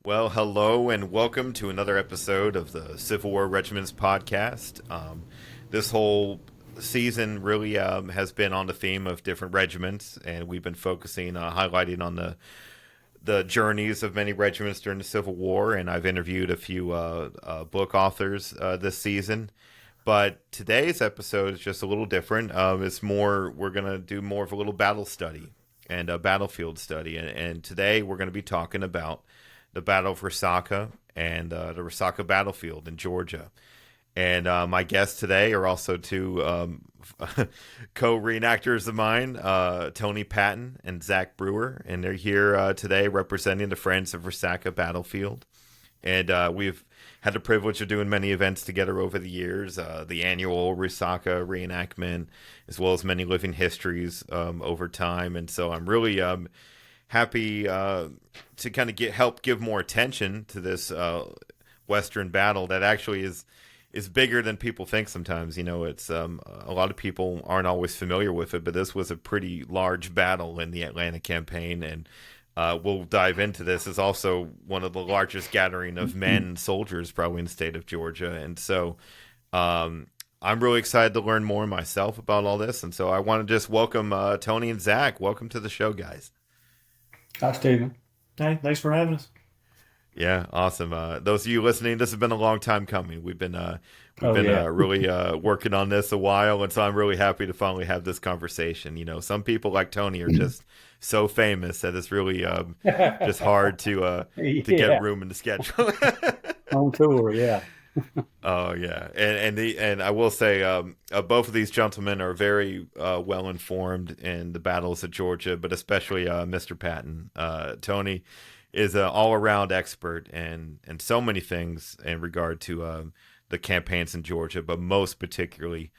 Well, hello and welcome to another episode of the Civil War Regiments Podcast. This whole season really has been on the theme of different regiments, and we've been focusing, highlighting on the journeys of many regiments during the Civil War. And I've interviewed a few book authors this season. But today's episode is just a little different. We're going to do more of a little battle study and a battlefield study. And today we're going to be talking about the Battle of Resaca and the Resaca Battlefield in Georgia. And my guests today are also two co-reenactors of mine, Tony Patton and Zach Brewer. And they're here today representing the Friends of Resaca Battlefield. And we've had the privilege of doing many events together over the years, the annual Resaca reenactment, as well as many living histories over time. And so I'm really happy to kind of help give more attention to this Western battle that actually is bigger than people think sometimes. You know, it's a lot of people aren't always familiar with it, but this was a pretty large battle in the Atlanta campaign, and we'll dive into this. It's also one of the largest gathering of men and soldiers probably in the state of Georgia. And so I'm really excited to learn more myself about all this. And so I want to just welcome Tony and Zach. Welcome to the show, guys. Hi, Stephen. Hey, thanks for having us. Yeah, awesome. Those of you listening, this has been a long time coming. We've been really working on this a while, and so I'm really happy to finally have this conversation. You know, some people like Tony are just so famous that it's really just hard to get room in the schedule. On tour, yeah. Oh yeah, and I will say both of these gentlemen are very well informed in the battles of Georgia, but especially Mr. Patton. Tony is an all-around expert in so many things in regard to the campaigns in Georgia, but most particularly,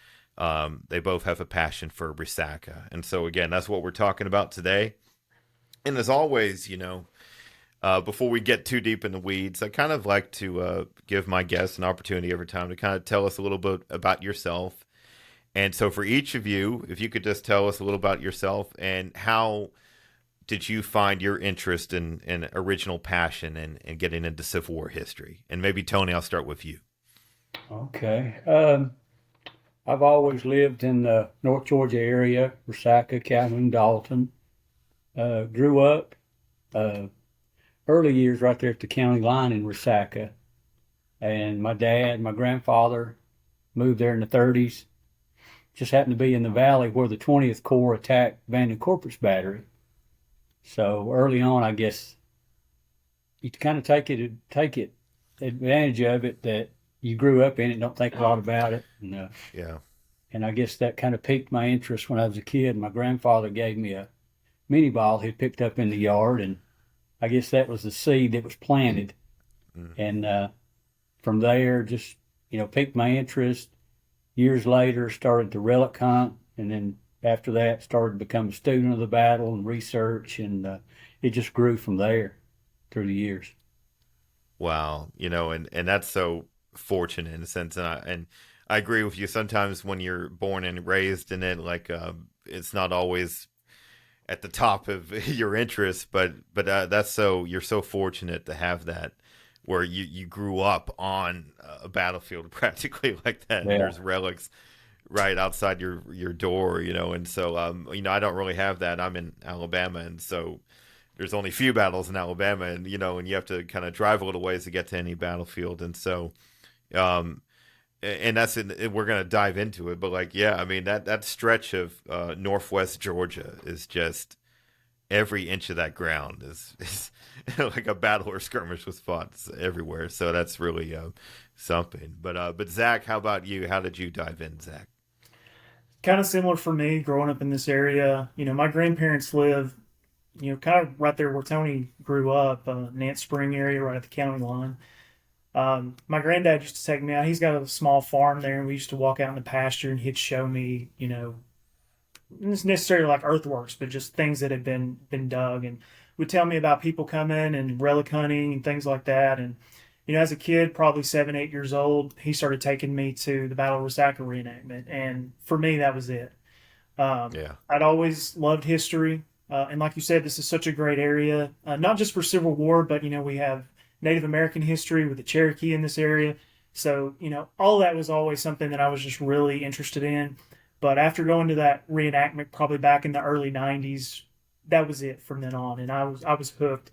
they both have a passion for Resaca. And so, again, that's what we're talking about today. And as always, you know, before we get too deep in the weeds, I kind of like to give my guests an opportunity every time to kind of tell us a little bit about yourself. And so for each of you, if you could just tell us a little about yourself and how did you find your interest in original passion and getting into Civil War history? And maybe, Tony, I'll start with you. Okay. I've always lived in the North Georgia area, Resaca, Calhoun, Dalton. Grew up early years right there at the county line in Resaca. And my grandfather moved there in the 30s. Just happened to be in the valley where the 20th Corps attacked Van Corpus Battery. So early on, I guess you kind of take advantage of it that you grew up in it, don't think a lot about it. And, Yeah. And I guess that kind of piqued my interest when I was a kid. My grandfather gave me a mini ball he'd picked up in the yard, and I guess that was the seed that was planted. And from there, just, piqued my interest. Years later, started to relic hunt, and then after that, started to become a student of the battle and research, and it just grew from there through the years. Wow. You know, and that's so fortunate in a sense. And I agree with you. Sometimes when you're born and raised in it, like it's not always at the top of your interest, but you're so fortunate to have that where you grew up on a battlefield practically like that. Yeah. And there's relics right outside your door, and so I don't really have that. I'm in Alabama, and so there's only a few battles in Alabama, and and you have to kind of drive a little ways to get to any battlefield. And so and we're going to dive into it, but that stretch of northwest Georgia is just every inch of that ground is like a battle or skirmish was fought everywhere. So that's really something. But Zach, how about you? How did you dive in, Zach? Kind of similar for me growing up in this area. My grandparents live, kind of right there where Tony grew up, Nance Spring area, right at the county line. My granddad used to take me out. He's got a small farm there, and we used to walk out in the pasture, and he'd show me, not necessarily like earthworks, but just things that had been dug, and would tell me about people coming and relic hunting and things like that. And as a kid, probably 7, 8 years old, he started taking me to the Battle of Resaca reenactment, and for me, that was it. I'd always loved history, and like you said, this is such a great area, not just for Civil War, but we have Native American history with the Cherokee in this area. So, all that was always something that I was just really interested in. But after going to that reenactment, probably back in the early '90s, that was it from then on, and I was hooked.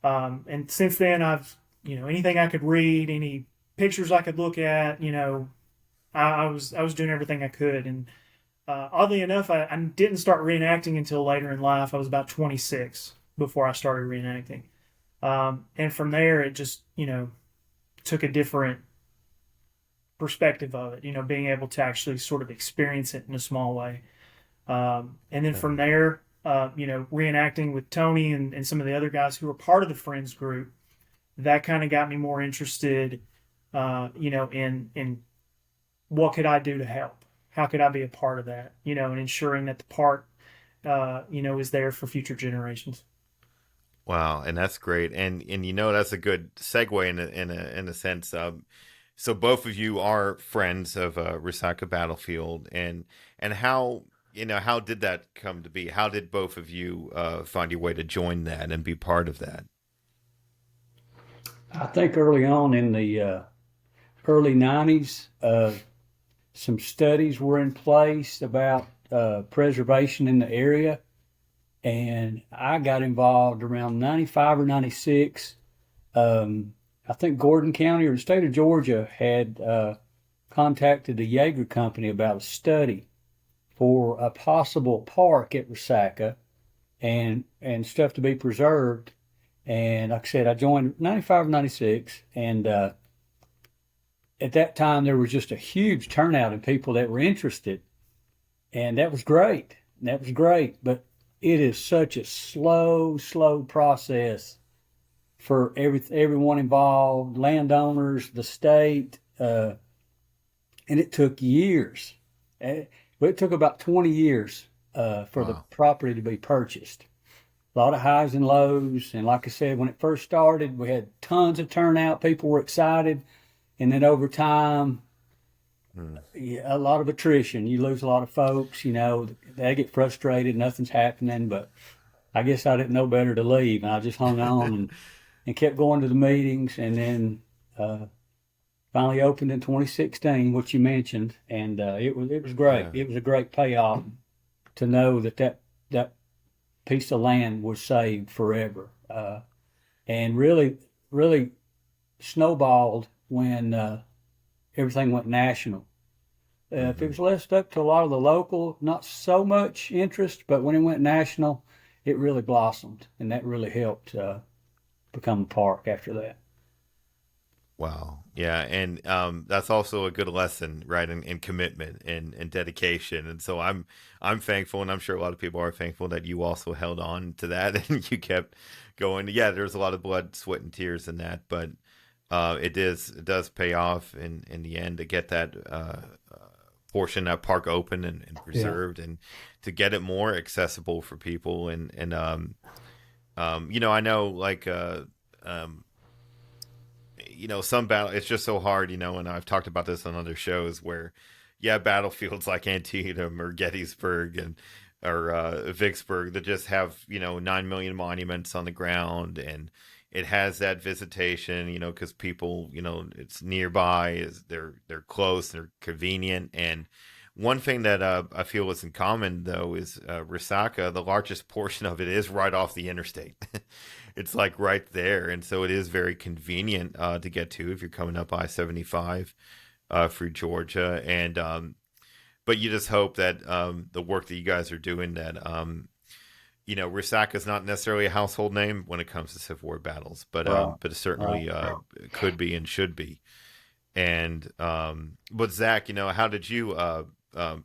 And since then, I've anything I could read, any pictures I could look at, I was doing everything I could. And oddly enough, I didn't start reenacting until later in life. I was about 26 before I started reenacting, and from there, it just took a different perspective of it. Being able to actually sort of experience it in a small way, and then from there, reenacting with Tony and some of the other guys who were part of the Friends group, that kind of got me more interested, in what could I do to help? How could I be a part of that? And ensuring that the park, is there for future generations. Wow, and that's great, and that's a good segue in a sense. So both of you are friends of Resaca Battlefield, and how how did that come to be? How did both of you find your way to join that and be part of that? I think early on in the early '90s, some studies were in place about preservation in the area, and I got involved around '95 or '96. I think Gordon County or the state of Georgia had contacted the Yeager Company about a study for a possible park at Resaca and stuff to be preserved. And like I said, I joined '95 or '96, and at that time there was just a huge turnout of people that were interested, and that was great. But it is such a slow process for everyone involved, landowners, the state, and it took years. It took about 20 years for the property to be purchased. A lot of highs and lows, and like I said, when it first started, we had tons of turnout. People were excited, and then over time, a lot of attrition. You lose a lot of folks. They get frustrated, nothing's happening. But I guess I didn't know better to leave, and I just hung on and kept going to the meetings, and then finally opened in 2016, which you mentioned, and it was great. Yeah. It was a great payoff to know that piece of land was saved forever, and really snowballed when everything went national. If it was left up to a lot of the local, not so much interest, but when it went national, it really blossomed, and that really helped become a park after that. Wow. Yeah. And that's also a good lesson, right? In commitment and dedication. And so I'm thankful, and I'm sure a lot of people are thankful that you also held on to that and you kept going. Yeah, there's a lot of blood, sweat, and tears in that, but it does pay off in the end to get that portion, that park open and preserved, and to get it more accessible for people. And I know, like, some battle, it's just so hard, and I've talked about this on other shows where, battlefields like Antietam or Gettysburg or Vicksburg that just have, 9 million monuments on the ground, and it has that visitation, because people, it's nearby, they're close, they're convenient. And one thing that I feel is in common, though, is Resaca, the largest portion of it is right off the interstate. It's like right there. And so it is very convenient to get to if you're coming up I-75 through Georgia. And but you just hope that the work that you guys are doing, that Resaca is not necessarily a household name when it comes to Civil War battles, but it certainly could be and should be. And but Zach, how did you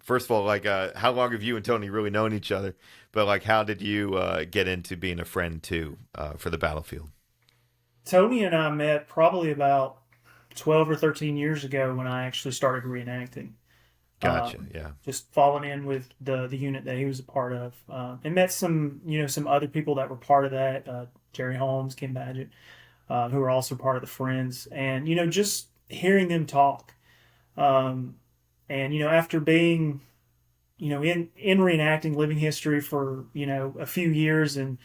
first of all, like, how long have you and Tony really known each other? But, like, how did you get into being a friend too for the battlefield? Tony and I met probably about 12 or 13 years ago when I actually started reenacting. Gotcha. Yeah. Just falling in with the unit that he was a part of, and met some other people that were part of that. Jerry Holmes, Kim Badgett, who were also part of the Friends, and just hearing them talk, and after being in reenacting living history for a few years, and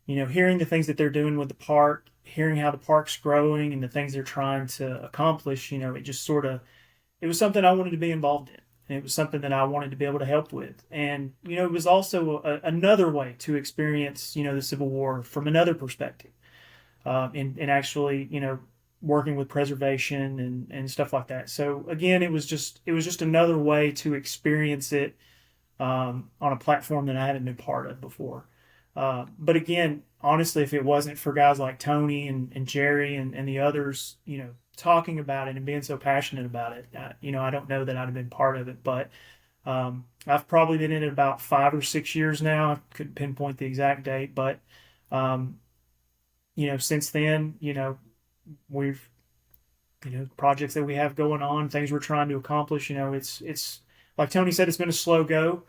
hearing the things that they're doing with the park, hearing how the park's growing and the things they're trying to accomplish, it just sort of, it was something I wanted to be involved in. And it was something that I wanted to be able to help with. And, it was also another way to experience, the Civil War from another perspective. And actually, working with preservation and stuff like that. So again, it was just another way to experience it on a platform that I hadn't been part of before. But again, honestly, if it wasn't for guys like Tony and Jerry and the others, talking about it and being so passionate about it, I don't know that I'd have been part of it. But I've probably been in it about 5 or 6 years now. I couldn't pinpoint the exact date, but since then, we've, projects that we have going on, things we're trying to accomplish, it's like Tony said, it's been a slow go,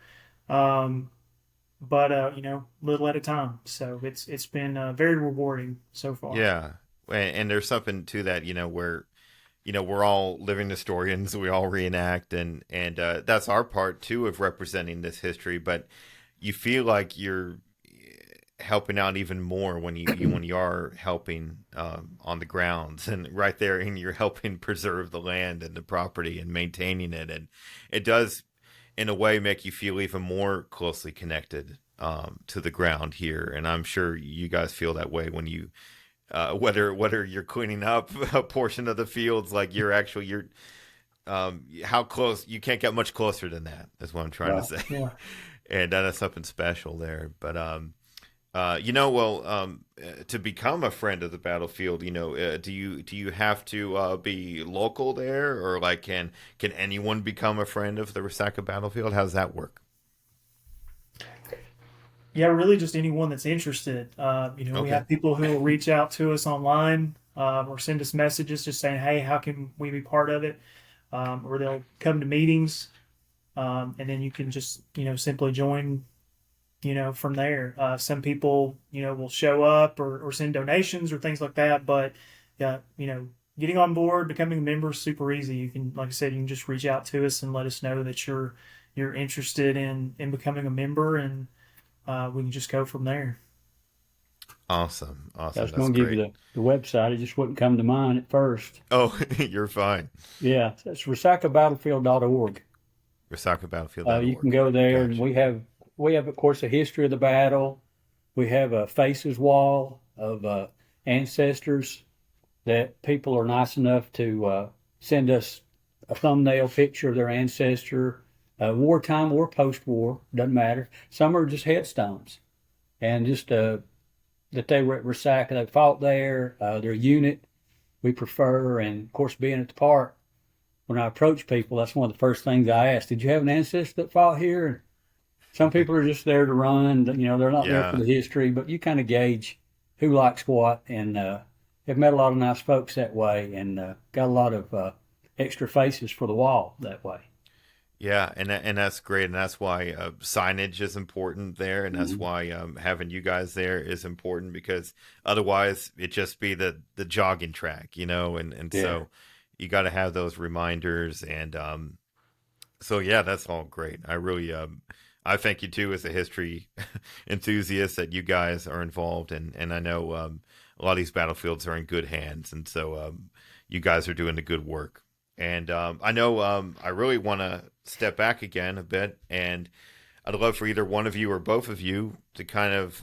but little at a time. So it's been very rewarding so far. Yeah. And there's something to that, where, we're all living historians, we all reenact, and that's our part too of representing this history. But you feel like you're helping out even more when you are helping on the grounds and right there, and you're helping preserve the land and the property and maintaining it, and it does in a way make you feel even more closely connected to the ground here. And I'm sure you guys feel that way when you whether you're cleaning up a portion of the fields, like you're how close, you can't get much closer than that is what I'm trying to say. Yeah. And that's something special there. But to become a friend of the battlefield, do you have to be local there, or like can anyone become a friend of the Resaca Battlefield? How does that work? Yeah, really just anyone that's interested. Okay. We have people who will reach out to us online or send us messages just saying, hey, how can we be part of it? Or they'll come to meetings, and then you can just, simply join, from there. Some people, will show up or send donations or things like that. But, getting on board, becoming a member is super easy. You can, like I said, you can just reach out to us and let us know that you're interested in becoming a member, and we can just go from there. Awesome. I was going to give you the website. It just wouldn't come to mind at first. Oh, you're fine. Yeah, it's resacabattlefield.org. Resacabattlefield.org. You can go there, Gotcha. and we have, of course, a history of the battle. We have a faces wall of ancestors that people are nice enough to send us a thumbnail picture of their ancestor, wartime or post-war, doesn't matter. Some are just headstones, and just that they were at Resaca, they fought there, their unit we prefer, and of course being at the park, when I approach people, that's one of the first things I ask. Did you have an ancestor that fought here? And some people are just there to run, they're not there for the history, but you kind of gauge who likes what, and have met a lot of nice folks that way, and got a lot of extra faces for the wall that way. Yeah, and that's great, and that's why signage is important there, and that's why having you guys there is important, because otherwise it'd just be the jogging track, and so you got to have those reminders, and so yeah, that's all great. I really I thank you too as a history enthusiast that you guys are involved, and I know a lot of these battlefields are in good hands, and so you guys are doing the good work. And I know I really want to step back again a bit, and I'd love for either one of you or both of you to kind of,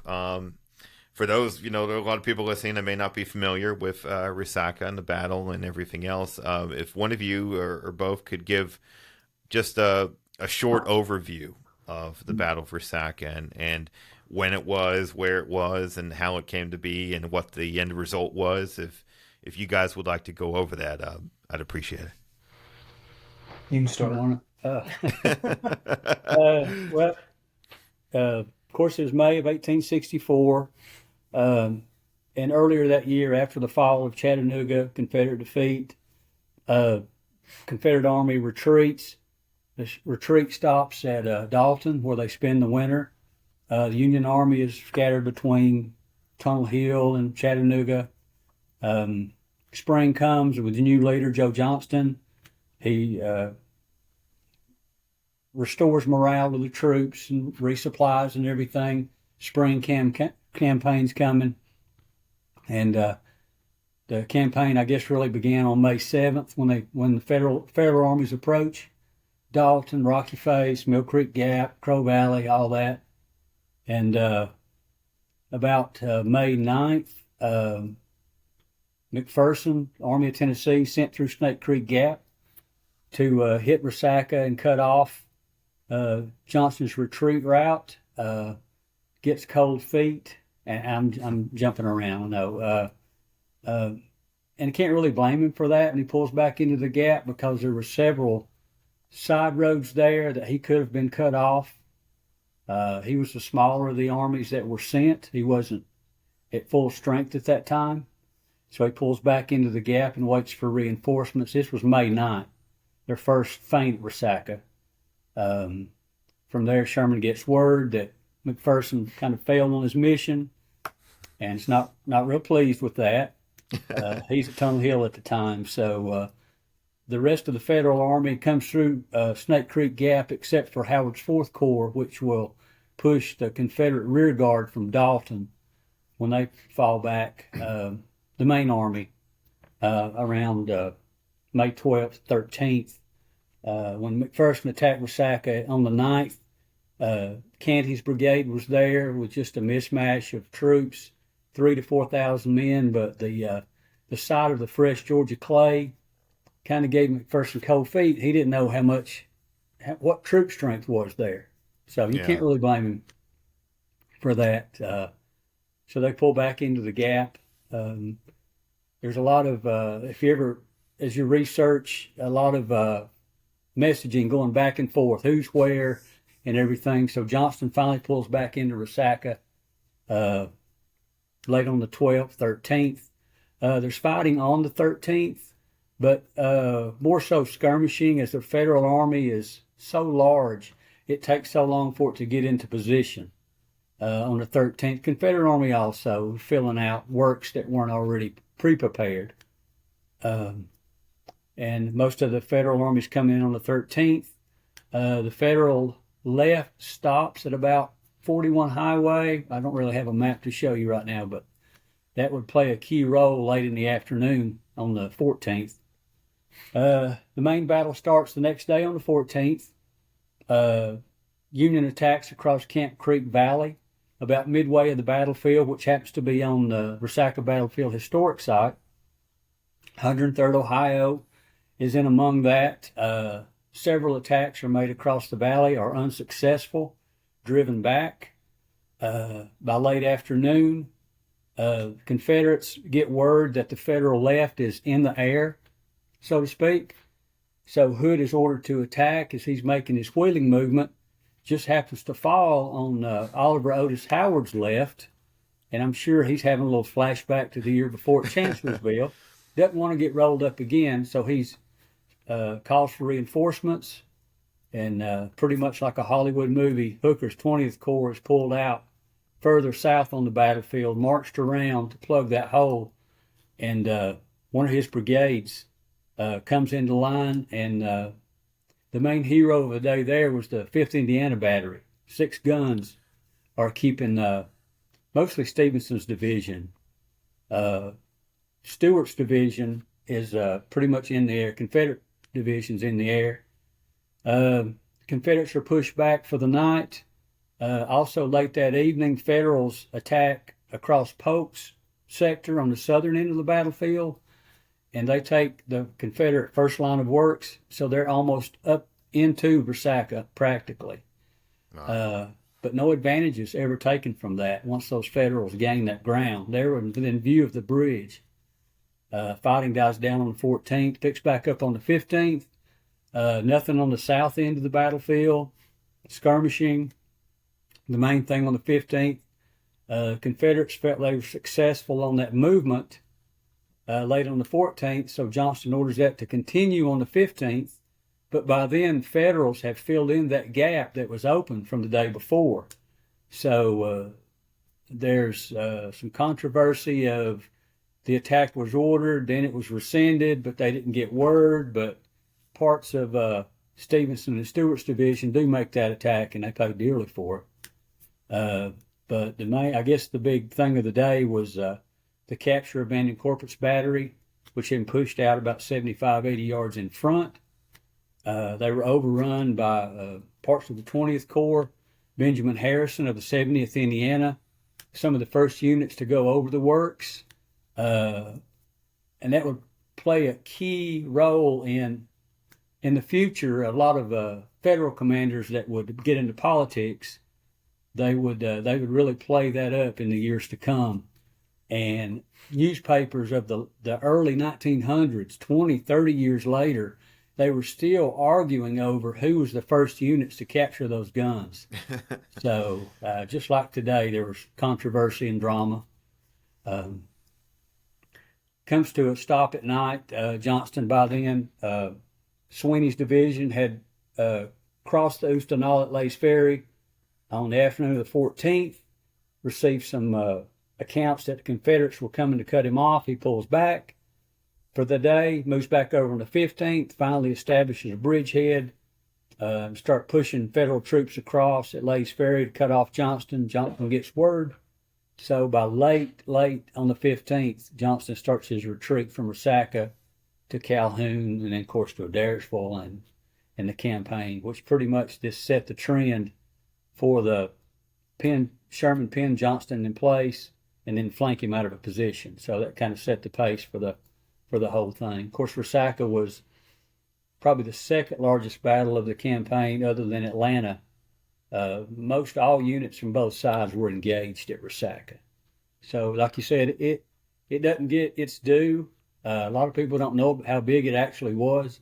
for those, there are a lot of people listening that may not be familiar with Resaca and the battle and everything else. If one of you or both could give just a short overview of the Battle of Resaca and when it was, where it was, and how it came to be, and what the end result was. If you guys would like to go over that, I'd appreciate it. You can start on it. Of course, it was May of 1864. And earlier that year, after the fall of Chattanooga, Confederate defeat, Confederate Army retreats. The retreat stops at Dalton, where they spend the winter. The Union Army is scattered between Tunnel Hill and Chattanooga. Spring comes with the new leader, Joe Johnston. He restores morale to the troops and resupplies and everything. Spring campaign's coming. And The campaign, I guess, really began on May 7th when the federal armies approach Dalton, Rocky Face, Mill Creek Gap, Crow Valley, all that. And about May 9th, McPherson, Army of Tennessee, sent through Snake Creek Gap to hit Resaca and cut off Johnston's retreat route. Gets cold feet, and I'm jumping around, I know. And I can't really blame him for that. And he pulls back into the gap because there were several side roads there that he could have been cut off. He was the smaller of the armies that were sent. He wasn't at full strength at that time. So he pulls back into the gap and waits for reinforcements. This was May 9th, their first feint at Resaca. From there, Sherman gets word that McPherson kind of failed on his mission, and is not real pleased with that. He's at Tunnel Hill at the time, so the rest of the Federal Army comes through Snake Creek Gap except for Howard's 4th Corps, which will push the Confederate rear guard from Dalton when they fall back, the main army, around May 12th, 13th. When McPherson attacked Resaca on the 9th, Canty's brigade was there with just a mismatch of troops, 3,000 to 4,000 men, but the sight of the fresh Georgia clay kind of gave McPherson cold feet. He didn't know what troop strength was there, so you can't really blame him for that. So they pull back into the gap. There's a lot of as you research, a lot of messaging going back and forth, who's where and everything. So Johnston finally pulls back into Resaca late on the 12th, 13th. There's fighting on the 13th, but more so skirmishing, as the Federal Army is so large, it takes so long for it to get into position. On the 13th, Confederate Army also filling out works that weren't already pre-prepared. And most of the Federal armies come in on the 13th. The Federal left stops at about 41 Highway. I don't really have a map to show you right now, but that would play a key role late in the afternoon on the 14th. The main battle starts the next day on the 14th. Union attacks across Camp Creek Valley, about midway of the battlefield, which happens to be on the Resaca Battlefield Historic Site. 103rd Ohio is in among that. Several attacks are made across the valley, are unsuccessful, driven back. By late afternoon, Confederates get word that the Federal left is in the air, so to speak. So Hood is ordered to attack as he's making his wheeling movement. Just happens to fall on Oliver Otis Howard's left, and I'm sure he's having a little flashback to the year before at Chancellorsville. Doesn't want to get rolled up again, so he's calls for reinforcements, and pretty much like a Hollywood movie, Hooker's 20th Corps is pulled out further south on the battlefield, marched around to plug that hole, and one of his brigades comes into line, and the main hero of the day there was the 5th Indiana Battery. 6 guns are keeping mostly Stevenson's division. Stewart's division is pretty much in the air. Confederate division's in the air. Confederates are pushed back for the night. Also late that evening, Federals attack across Polk's sector on the southern end of the battlefield, and they take the Confederate first line of works, so they're almost up into Resaca practically. Wow. But no advantage is ever taken from that once those Federals gain that ground. They're within view of the bridge. Fighting dies down on the 14th, picks back up on the 15th. Nothing on the south end of the battlefield. Skirmishing. The main thing on the 15th, Confederates felt they were successful on that movement late on the 14th, so Johnston orders that to continue on the 15th. But by then, Federals have filled in that gap that was open from the day before. So there's some controversy of the attack was ordered, then it was rescinded, but they didn't get word. But parts of Stevenson and Stewart's division do make that attack, and they pay dearly for it. But I guess the big thing of the day was the capture of abandoned Kurtz battery, which had been pushed out about 75, 80 yards in front. They were overrun by parts of the 20th Corps, Benjamin Harrison of the 70th Indiana, some of the first units to go over the works. And that would play a key role in the future. A lot of federal commanders that would get into politics, they would really play that up in the years to come. And newspapers of the early 1900s, 20, 30 years later, they were still arguing over who was the first units to capture those guns. So just like today, there was controversy and drama. Comes to a stop at night. Johnston, by then, Sweeney's division had crossed the Oostenaula at Lays Ferry on the afternoon of the 14th, received some accounts that the Confederates were coming to cut him off. He pulls back for the day, moves back over on the 15th, finally establishes a bridgehead, start pushing Federal troops across at Lays Ferry to cut off Johnston. Johnston gets word. So by late on the 15th, Johnston starts his retreat from Resaca to Calhoun, and then, of course, to Adairsville and the campaign, which pretty much just set the trend for the Sherman pinned Johnston in place and then flank him out of a position. So that kind of set the pace for the whole thing. Of course, Resaca was probably the second largest battle of the campaign other than Atlanta. Most all units from both sides were engaged at Resaca. So like you said, it doesn't get its due. A lot of people don't know how big it actually was,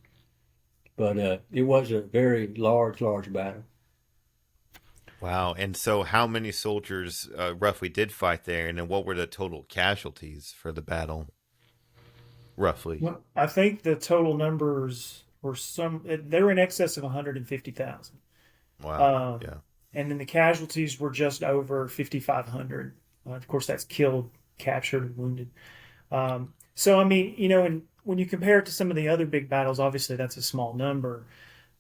but it was a very large battle. Wow. And so how many soldiers roughly did fight there, and then what were the total casualties for the battle, roughly? Well, I think the total numbers were they were in excess of 150,000. Wow. Yeah. And then the casualties were just over 5,500. Of course, that's killed, captured, and wounded. So, I mean, and when you compare it to some of the other big battles, obviously that's a small number.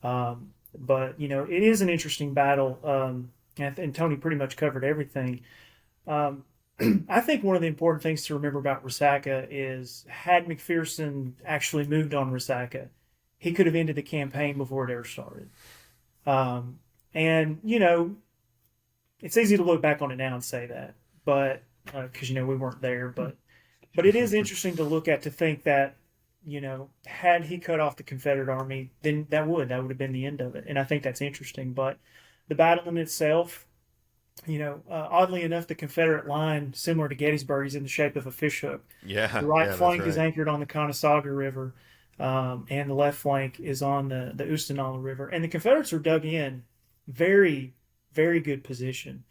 But, it is an interesting battle. And Tony pretty much covered everything. I think one of the important things to remember about Resaca is, had McPherson actually moved on Resaca, he could have ended the campaign before it ever started. And, it's easy to look back on it now and say that, but because, we weren't there. But it is interesting to look at, to think that, had he cut off the Confederate Army, then that would have been the end of it. And I think that's interesting. But the battle in itself, oddly enough, the Confederate line, similar to Gettysburg, is in the shape of a fishhook. Yeah. The right flank is anchored on the Conasauga River, and the left flank is on the Oostenaula River. And the Confederates are dug in very, very good position.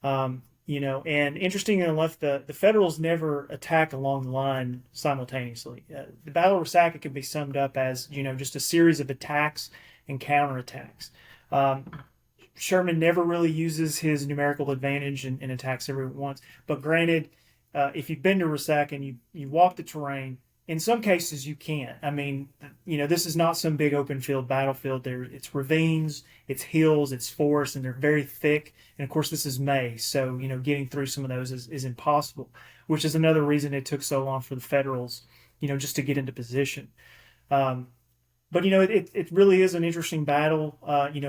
And interesting enough, the Federals never attack along the line simultaneously. The Battle of Resaca can be summed up as, just a series of attacks and counterattacks. Sherman never really uses his numerical advantage and attacks every once. But granted, if you've been to Resaca and you walk the terrain, in some cases you can't. I mean, this is not some big open field battlefield. It's ravines, it's hills, it's forests, and they're very thick. And of course, this is May, so getting through some of those is impossible. Which is another reason it took so long for the Federals, just to get into position. But it really is an interesting battle.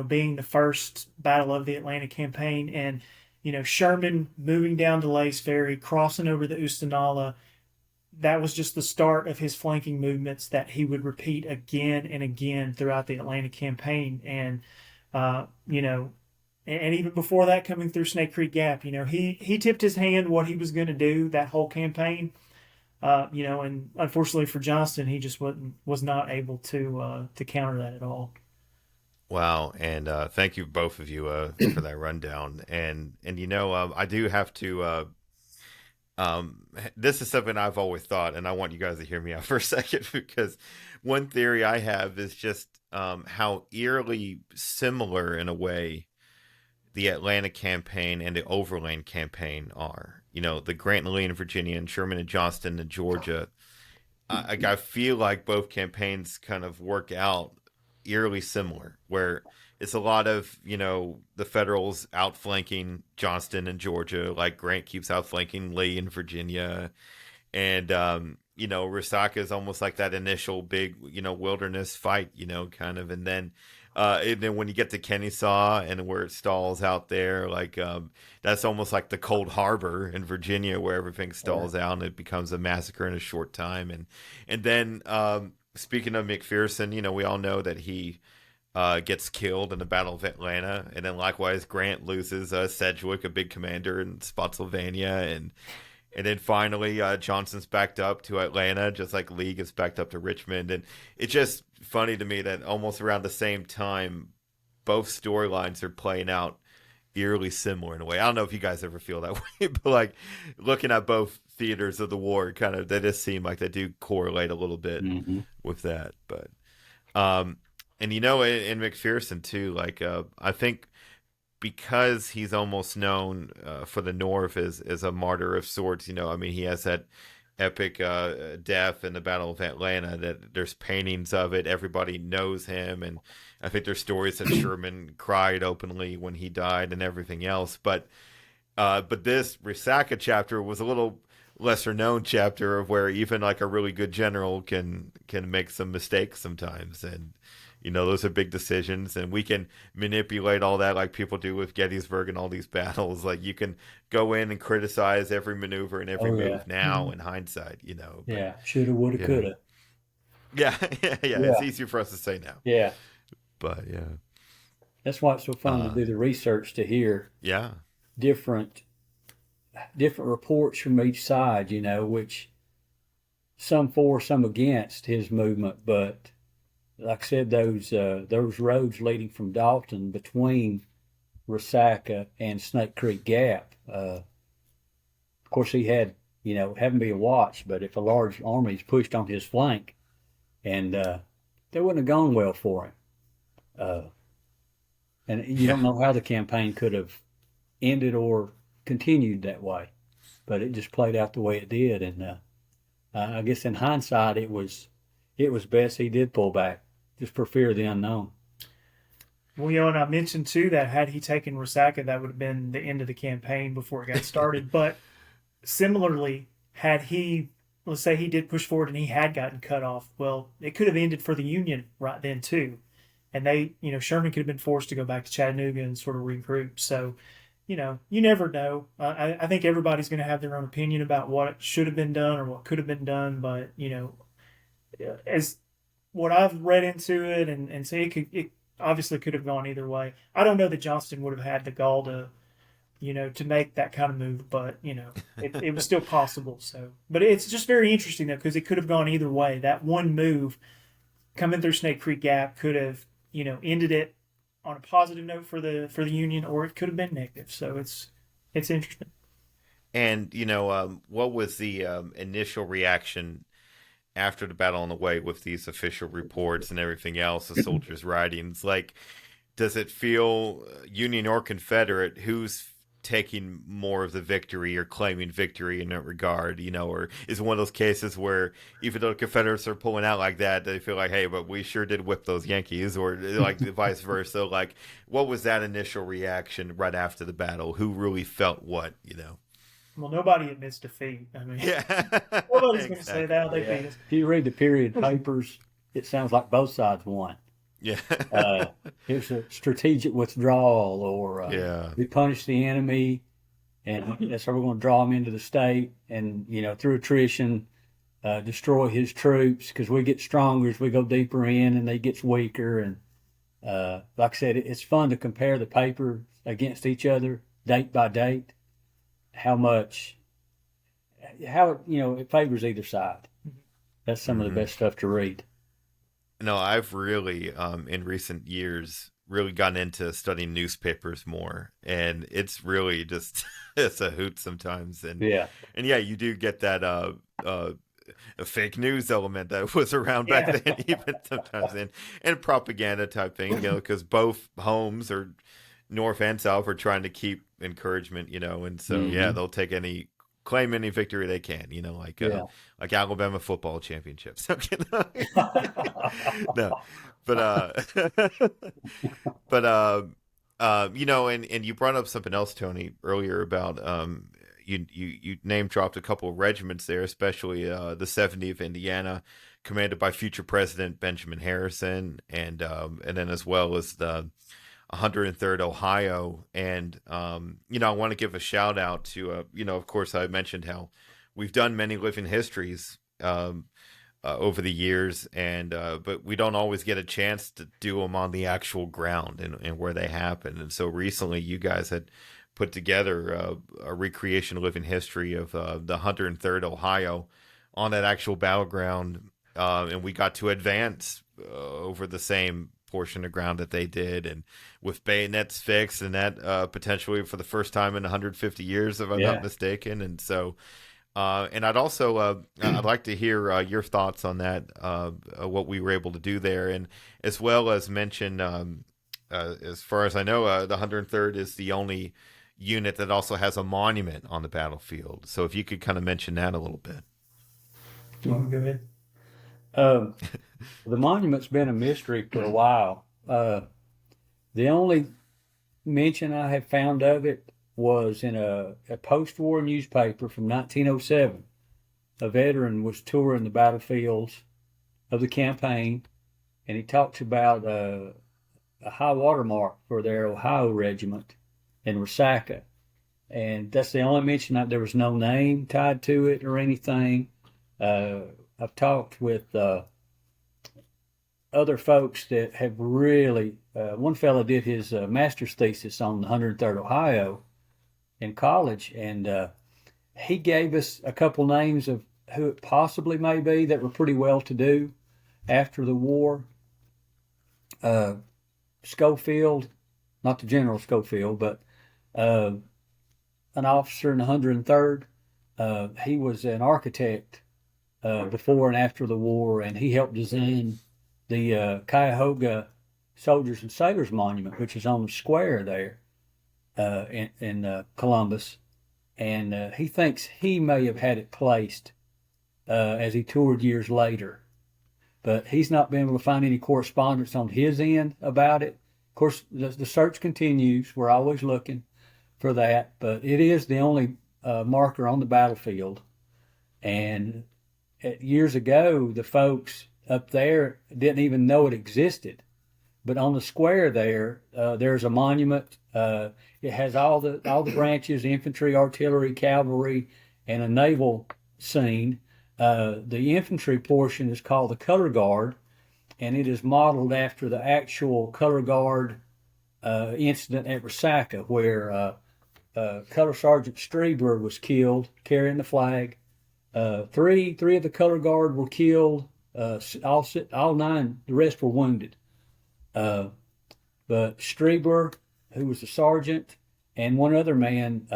Being the first battle of the Atlanta campaign, and Sherman moving down to Lays Ferry, crossing over the Oostenaula. That was just the start of his flanking movements that he would repeat again and again throughout the Atlanta campaign. And, and even before that, coming through Snake Creek Gap, he tipped his hand what he was going to do that whole campaign. And unfortunately for Johnston, he just was not able to counter that at all. Wow. And thank you, both of you, for that rundown. And I do have to... this is something I've always thought, and I want you guys to hear me out for a second, because one theory I have is just how eerily similar, in a way, the Atlanta campaign and the Overland campaign are. The Grant and Lee in Virginia, and Sherman and Johnston in Georgia. I feel like both campaigns kind of work out eerily similar, where it's a lot of, the Federals outflanking Johnston in Georgia, like Grant keeps outflanking Lee in Virginia. And Resaca is almost like that initial big wilderness fight, kind of, and then when you get to Kennesaw and where it stalls out there, like that's almost like the Cold Harbor in Virginia, where everything stalls out and it becomes a massacre in a short time. And then speaking of McPherson, we all know that he gets killed in the Battle of Atlanta, and then likewise Grant loses Sedgwick, a big commander in Spotsylvania, and then finally Johnson's backed up to Atlanta, just like Lee gets backed up to Richmond. And it's just funny to me that almost around the same time, both storylines are playing out eerily similar in a way. I don't know if you guys ever feel that way, but like looking at both theaters of the war, kind of, they just seem like they do correlate a little bit with that. But and in McPherson too, like I think because he's almost known for the North as a martyr of sorts, he has that epic death in the Battle of Atlanta, that there's paintings of it. Everybody knows him. And I think there's stories that Sherman cried openly when he died and everything else. But this Resaca chapter was a little lesser known chapter of where even like a really good general can make some mistakes sometimes. And, those are big decisions, and we can manipulate all that like people do with Gettysburg and all these battles. Like you can go in and criticize every maneuver and every move now in hindsight, But, shoulda, woulda, coulda. Yeah, it's easier for us to say now. Yeah. But, That's why it's so fun to do the research, to hear different reports from each side, which some for, some against his movement, but like I said, those roads leading from Dalton between Resaca and Snake Creek Gap. Of course, he had, having been watched, but if a large army is pushed on his flank, and that wouldn't have gone well for him. And you don't know how the campaign could have ended or continued that way, but it just played out the way it did. And I guess in hindsight, it was best he did pull back, just for fear of the unknown. Well, and I mentioned too that had he taken Resaca, that would have been the end of the campaign before it got started. But similarly, had he, let's say he did push forward and he had gotten cut off, well, it could have ended for the Union right then too. And they, Sherman could have been forced to go back to Chattanooga and sort of regroup. So, you never know. I think everybody's going to have their own opinion about what should have been done or what could have been done. But, as what I've read into it and say it obviously could have gone either way. I don't know that Johnston would have had the gall to, to make that kind of move, but, it was still possible. So, but it's just very interesting though, because it could have gone either way. That one move coming through Snake Creek Gap could have, ended it on a positive note for the Union, or it could have been negative. So it's interesting. And, what was the initial reaction after the battle on the way with these official reports and everything else, the soldiers' writings? Like, does it feel Union or Confederate, who's taking more of the victory or claiming victory in that regard, or is it one of those cases where even though the Confederates are pulling out like that, they feel like, hey, but we sure did whip those Yankees, or like vice versa? Like, what was that initial reaction right after the battle? Who really felt what, Well, nobody admits defeat. I mean, nobody's going to say that. If you read the period papers, it sounds like both sides won. Yeah. It was a strategic withdrawal, or we punished the enemy, and that's how we're going to draw him into the state, and through attrition, destroy his troops, because we get stronger as we go deeper in, and they get weaker. And like I said, it's fun to compare the papers against each other, date by date. It favors either side. That's some of the best stuff to read. No, I've really, in recent years, really gotten into studying newspapers more, and it's really just, it's a hoot sometimes. And you do get that a fake news element that was around back then, even sometimes, and propaganda type thing, because both homes are North and South are trying to keep encouragement, and so they'll claim any victory they can, like Alabama football championships. No, but and you brought up something else, Tony, earlier about you name dropped a couple of regiments there, especially the 70th Indiana, commanded by future President Benjamin Harrison, and then as well as the 103rd Ohio. And I want to give a shout out to of course, I mentioned how we've done many living histories over the years, and but we don't always get a chance to do them on the actual ground and where they happen. And so recently, you guys had put together a recreation living history of the 103rd Ohio on that actual battleground, and we got to advance over the same portion of ground that they did, and with bayonets fixed, and that potentially for the first time in 150 years, if I'm not mistaken. And so, and I'd also I'd like to hear your thoughts on that, what we were able to do there, and as well as mention, as far as I know, the 103rd is the only unit that also has a monument on the battlefield. So if you could kind of mention that a little bit. You want to go ahead? The monument's been a mystery for a while. The only mention I have found of it was in a post-war newspaper from 1907. A veteran was touring the battlefields of the campaign, and he talks about a high water mark for their Ohio regiment in Resaca. And that's the only mention. There was no name tied to it or anything. I've talked with other folks that have really, one fellow did his master's thesis on the 103rd Ohio in college, and he gave us a couple names of who it possibly may be that were pretty well to do after the war. Schofield, not the General Schofield, but an officer in the 103rd. He was an architect before and after the war, and he helped design the Cuyahoga Soldiers and Sailors Monument, which is on the square there in Columbus. And he thinks he may have had it placed as he toured years later. But he's not been able to find any correspondence on his end about it. Of course, the search continues. We're always looking for that. But it is the only marker on the battlefield. And years ago, the folks up there didn't even know it existed. But on the square there, there's a monument. It has all the branches: infantry, artillery, cavalry, and a naval scene. The infantry portion is called the Color Guard, and it is modeled after the actual Color Guard incident at Resaca, where Color Sergeant Brewer was killed carrying the flag. Three of the Color Guard were killed. All nine, the rest were wounded. But Brewer, who was the sergeant, and one other man,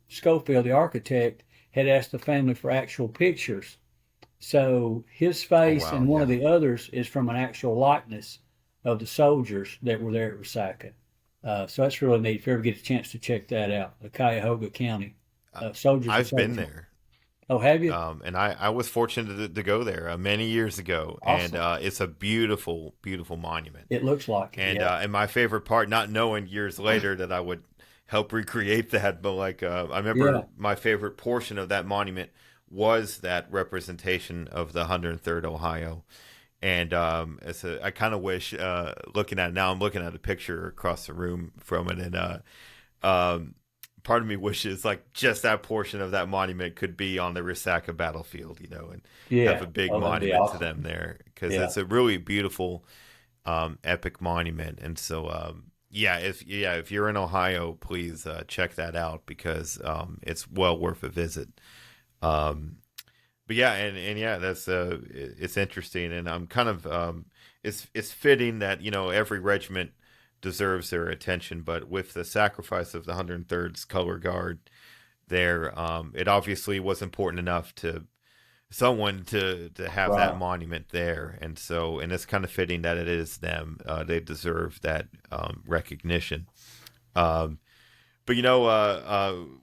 Schofield, the architect, had asked the family for actual pictures. So his face and one of the others is from an actual likeness of the soldiers that were there at Resaca. So that's really neat if you ever get a chance to check that out. The Cuyahoga County soldiers. I've been there. Oh, have you? And I was fortunate to go there many years ago. Awesome. And it's a beautiful, beautiful monument. It looks like it. And and my favorite part, not knowing years later that I would help recreate that, but like I remember my favorite portion of that monument was that representation of the 103rd Ohio. And I kind of wish, looking at it now, I'm looking at a picture across the room from it, and part of me wishes like just that portion of that monument could be on the Resaca battlefield, and have a big monument to them there, because it's a really beautiful, epic monument. And so, if you're in Ohio, please check that out, because it's well worth a visit. But that's it's interesting, and I'm kind of it's fitting that every regiment deserves their attention, but with the sacrifice of the 103rd's Color Guard there, it obviously was important enough to someone to have that monument there, and it's kind of fitting that it is them. They deserve that recognition. But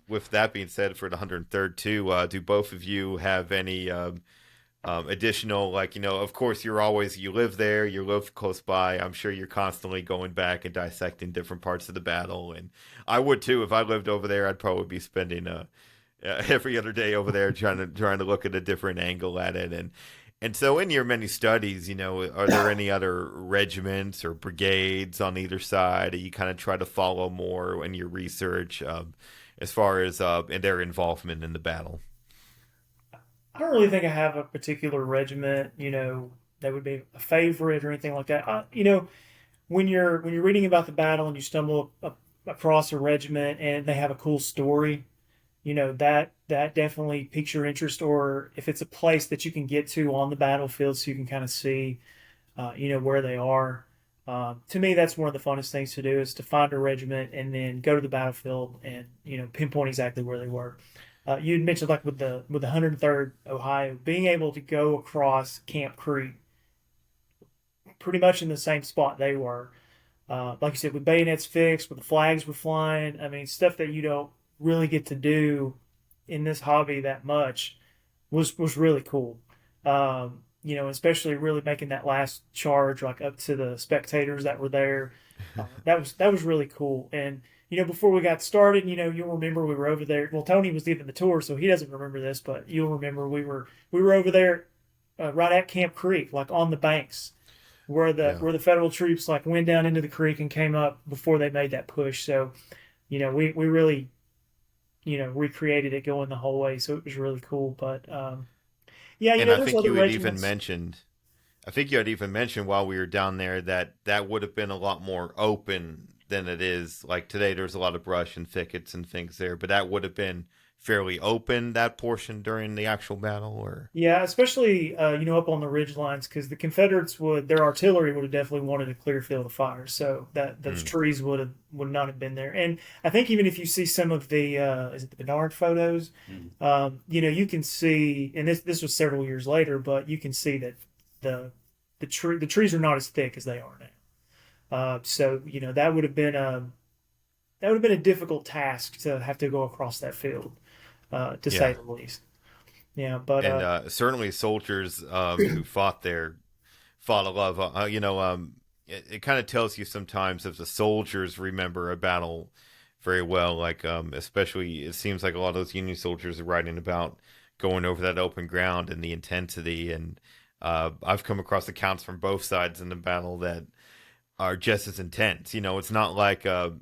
with that being said, for the 103rd too, do both of you have any additional, of course you live there, you live close by. I'm sure you're constantly going back and dissecting different parts of the battle, and I would too. If I lived over there, I'd probably be spending every other day over there trying to look at a different angle at it. And so in your many studies, are there any other regiments or brigades on either side that you kind of try to follow more in your research as far as in their involvement in the battle? I don't really think I have a particular regiment, that would be a favorite or anything like that. When you're reading about the battle and you stumble across a regiment and they have a cool story, that definitely piques your interest. Or if it's a place that you can get to on the battlefield, so you can kind of see, where they are. To me, that's one of the funnest things to do, is to find a regiment and then go to the battlefield and pinpoint exactly where they were. You'd mentioned, like with the 103rd Ohio, being able to go across Camp Creek, pretty much in the same spot they were. Like you said, with bayonets fixed, with the flags were flying. I mean, stuff that you don't really get to do in this hobby that much was really cool. Especially really making that last charge, like up to the spectators that were there. That was really cool. And before we got started, you'll remember we were over there. Well, Tony was leading the tour, so he doesn't remember this, but you'll remember we were over there right at Camp Creek, like on the banks, where the federal troops like went down into the creek and came up before they made that push. So, we really, recreated it going the whole way. So it was really cool. But yeah, and I there's think other you had regiments. even mentioned. I think you had even mentioned while we were down there that would have been a lot more open than it is. Like today, there's a lot of brush and thickets and things there, but that would have been fairly open, that portion during the actual battle, or Yeah, especially up on the ridge lines, because the Confederates their artillery would have definitely wanted a clear field of fire, so that those trees would not have been there. And I think even if you see some of the is it the Bernard photos, you can see, and this was several years later, but you can see that the trees are not as thick as they are now. So that would have been a difficult task to have to go across that field, to say the least. Yeah, but and certainly soldiers who fought there fought a lot of, it kind of tells you sometimes if the soldiers remember a battle very well, like especially it seems like a lot of those Union soldiers are writing about going over that open ground and the intensity. And I've come across accounts from both sides in the battle that are just as intense. It's not like it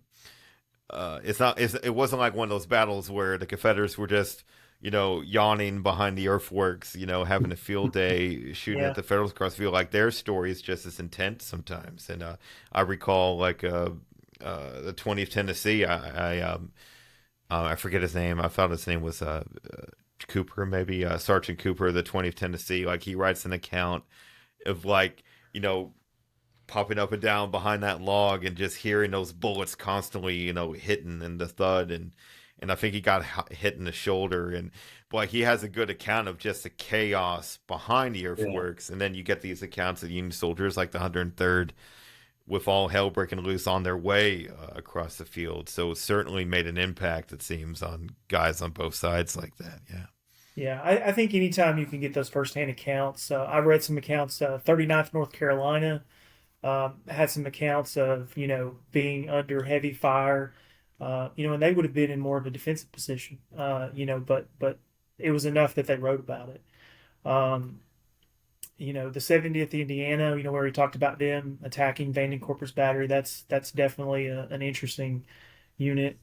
wasn't like one of those battles where the Confederates were just yawning behind the earthworks, having a field day shooting at the Federals across the field. Like their story is just as intense sometimes. And I recall like the 20th Tennessee. I forget his name. I thought his name was Cooper, maybe Sergeant Cooper, the 20th Tennessee. Like he writes an account of like popping up and down behind that log and just hearing those bullets constantly, hitting and the thud. And I think he got hit in the shoulder. And boy, he has a good account of just the chaos behind the earthworks. And then you get these accounts of Union soldiers like the 103rd with all hell breaking loose on their way across the field. So it certainly made an impact, it seems, on guys on both sides like that. Yeah. Yeah, I think anytime you can get those firsthand accounts, I've read some accounts. 39th North Carolina had some accounts of being under heavy fire, and they would have been in more of a defensive position, but it was enough that they wrote about it. The 70th Indiana, where we talked about them attacking Vanden Corpus Battery, that's definitely an interesting unit.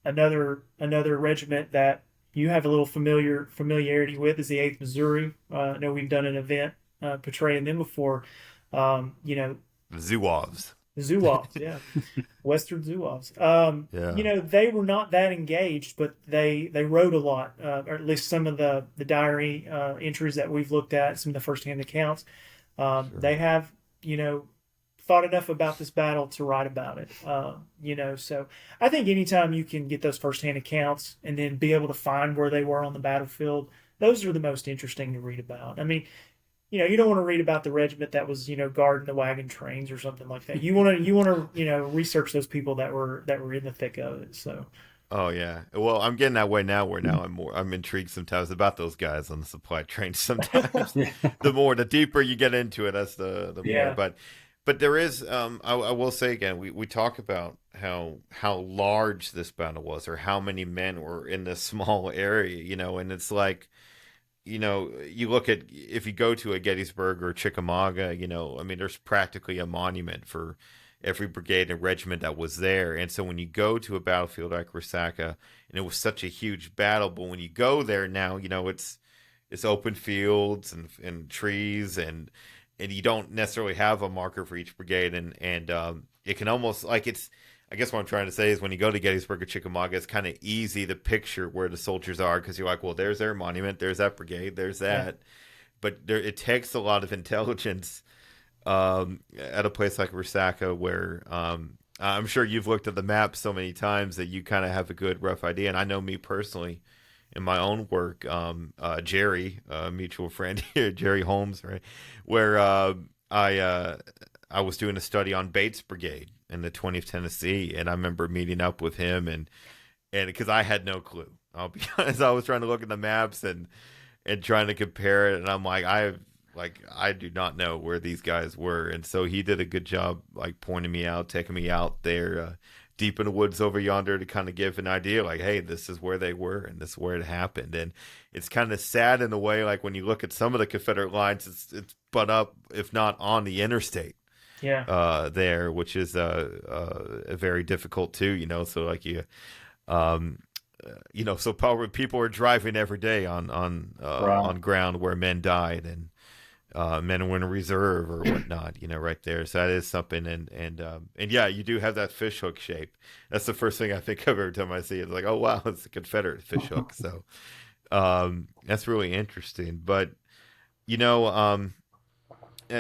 Another regiment that you have a little familiarity with is the 8th Missouri. I know we've done an event portraying them before. The Zouaves. The Zouaves, yeah. Western Zouaves. They were not that engaged, but they wrote a lot, or at least some of the diary entries that we've looked at, some of the firsthand accounts. Sure. They have, thought enough about this battle to write about it. So I think anytime you can get those firsthand accounts and then be able to find where they were on the battlefield, those are the most interesting to read about. I mean, you don't want to read about the regiment that was, guarding the wagon trains or something like that. You want to, research those people that were in the thick of it. So. Oh yeah. Well, I'm getting that way now. Where now I'm intrigued sometimes about those guys on the supply train. Sometimes the deeper you get into it, that's the more. But there is, I will say again, we talk about how large this battle was, or how many men were in this small area, and it's like, you look at, if you go to a Gettysburg or Chickamauga, I mean, there's practically a monument for every brigade and regiment that was there. And so when you go to a battlefield like Resaca, and it was such a huge battle, but when you go there now, it's open fields and trees, and you don't necessarily have a marker for each brigade, and it can almost, like, it's, I guess what I'm trying to say is, when you go to Gettysburg or Chickamauga, it's kind of easy to picture where the soldiers are, because you're like, well, there's their monument, there's that brigade, there's that. Yeah. But it takes a lot of intelligence at a place like Resaca, where I'm sure you've looked at the map so many times that you kind of have a good rough idea. And I know me personally, in my own work, Jerry, a mutual friend here, Jerry Holmes, right, where I was doing a study on Bates Brigade in the 20th Tennessee, and I remember meeting up with him, and because I had no clue, I'll be honest, I was trying to look at the maps and trying to compare it, and I'm like, I do not know where these guys were, and so he did a good job, like, pointing me out, taking me out there, deep in the woods over yonder, to kind of give an idea, like, hey, this is where they were, and this is where it happened. And it's kind of sad in a way, like, when you look at some of the Confederate lines, it's butt up, if not on the interstate. Yeah. There, which is very difficult too, so like so probably people are driving every day on ground where men died, and men were in reserve or whatnot, right there. So that is something, and yeah, you do have that fishhook shape. That's the first thing I think of every time I see it. It's like, oh wow, it's a Confederate fishhook. So that's really interesting. But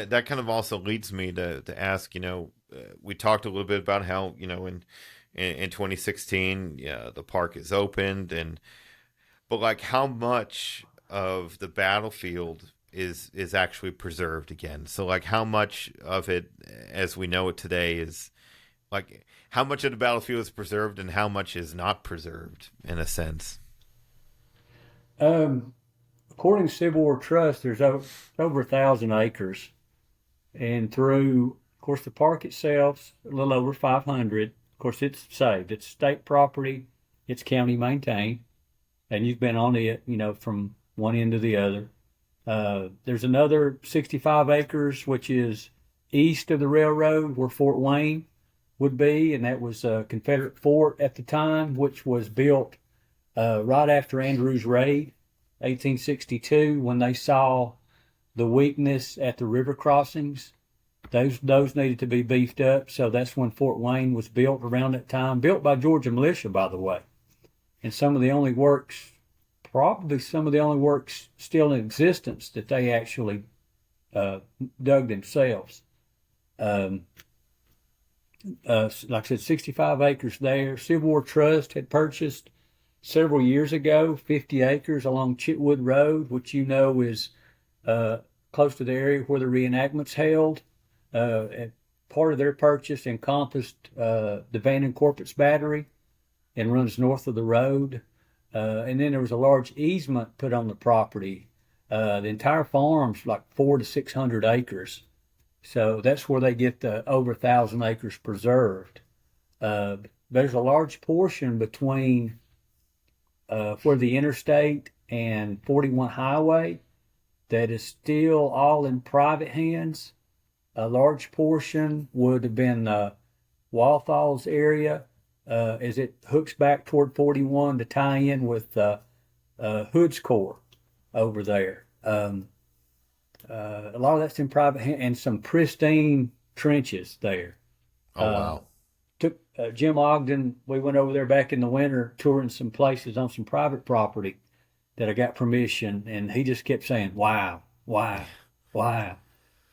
that kind of also leads me to ask, we talked a little bit about how, in 2016, yeah, the park is opened, but like, how much of the battlefield is actually preserved again? So like, how much of it, as we know it today, is like, how much of the battlefield is preserved and how much is not preserved, in a sense? According to Civil War Trust, there's over 1,000 acres. And through, of course, the park itself, a little over 500. Of course, it's saved. It's state property. It's county maintained. And you've been on it, from one end to the other. There's another 65 acres, which is east of the railroad, where Fort Wayne would be. And that was a Confederate fort at the time, which was built right after Andrew's raid, 1862, when they saw the weakness at the river crossings. Those needed to be beefed up, so that's when Fort Wayne was built around that time. Built by Georgia militia, by the way. And some of the only works still in existence that they actually dug themselves. Like I said, 65 acres there. Civil War Trust had purchased several years ago 50 acres along Chitwood Road, which is close to the area where the reenactment's held. Part of their purchase encompassed the Van and Corpus Battery, and runs north of the road. And then there was a large easement put on the property. The entire farm's like 400 to 600 acres. So that's where they get the over 1,000 acres preserved. There's a large portion between where the interstate and 41 highway that is still all in private hands. A large portion would have been Walthall's area, as it hooks back toward 41 to tie in with Hood's Corps over there. A lot of that's in private hands, and some pristine trenches there. Oh, wow. Took Jim Ogden, we went over there back in the winter touring some places on some private property that I got permission, and he just kept saying, wow, wow, wow.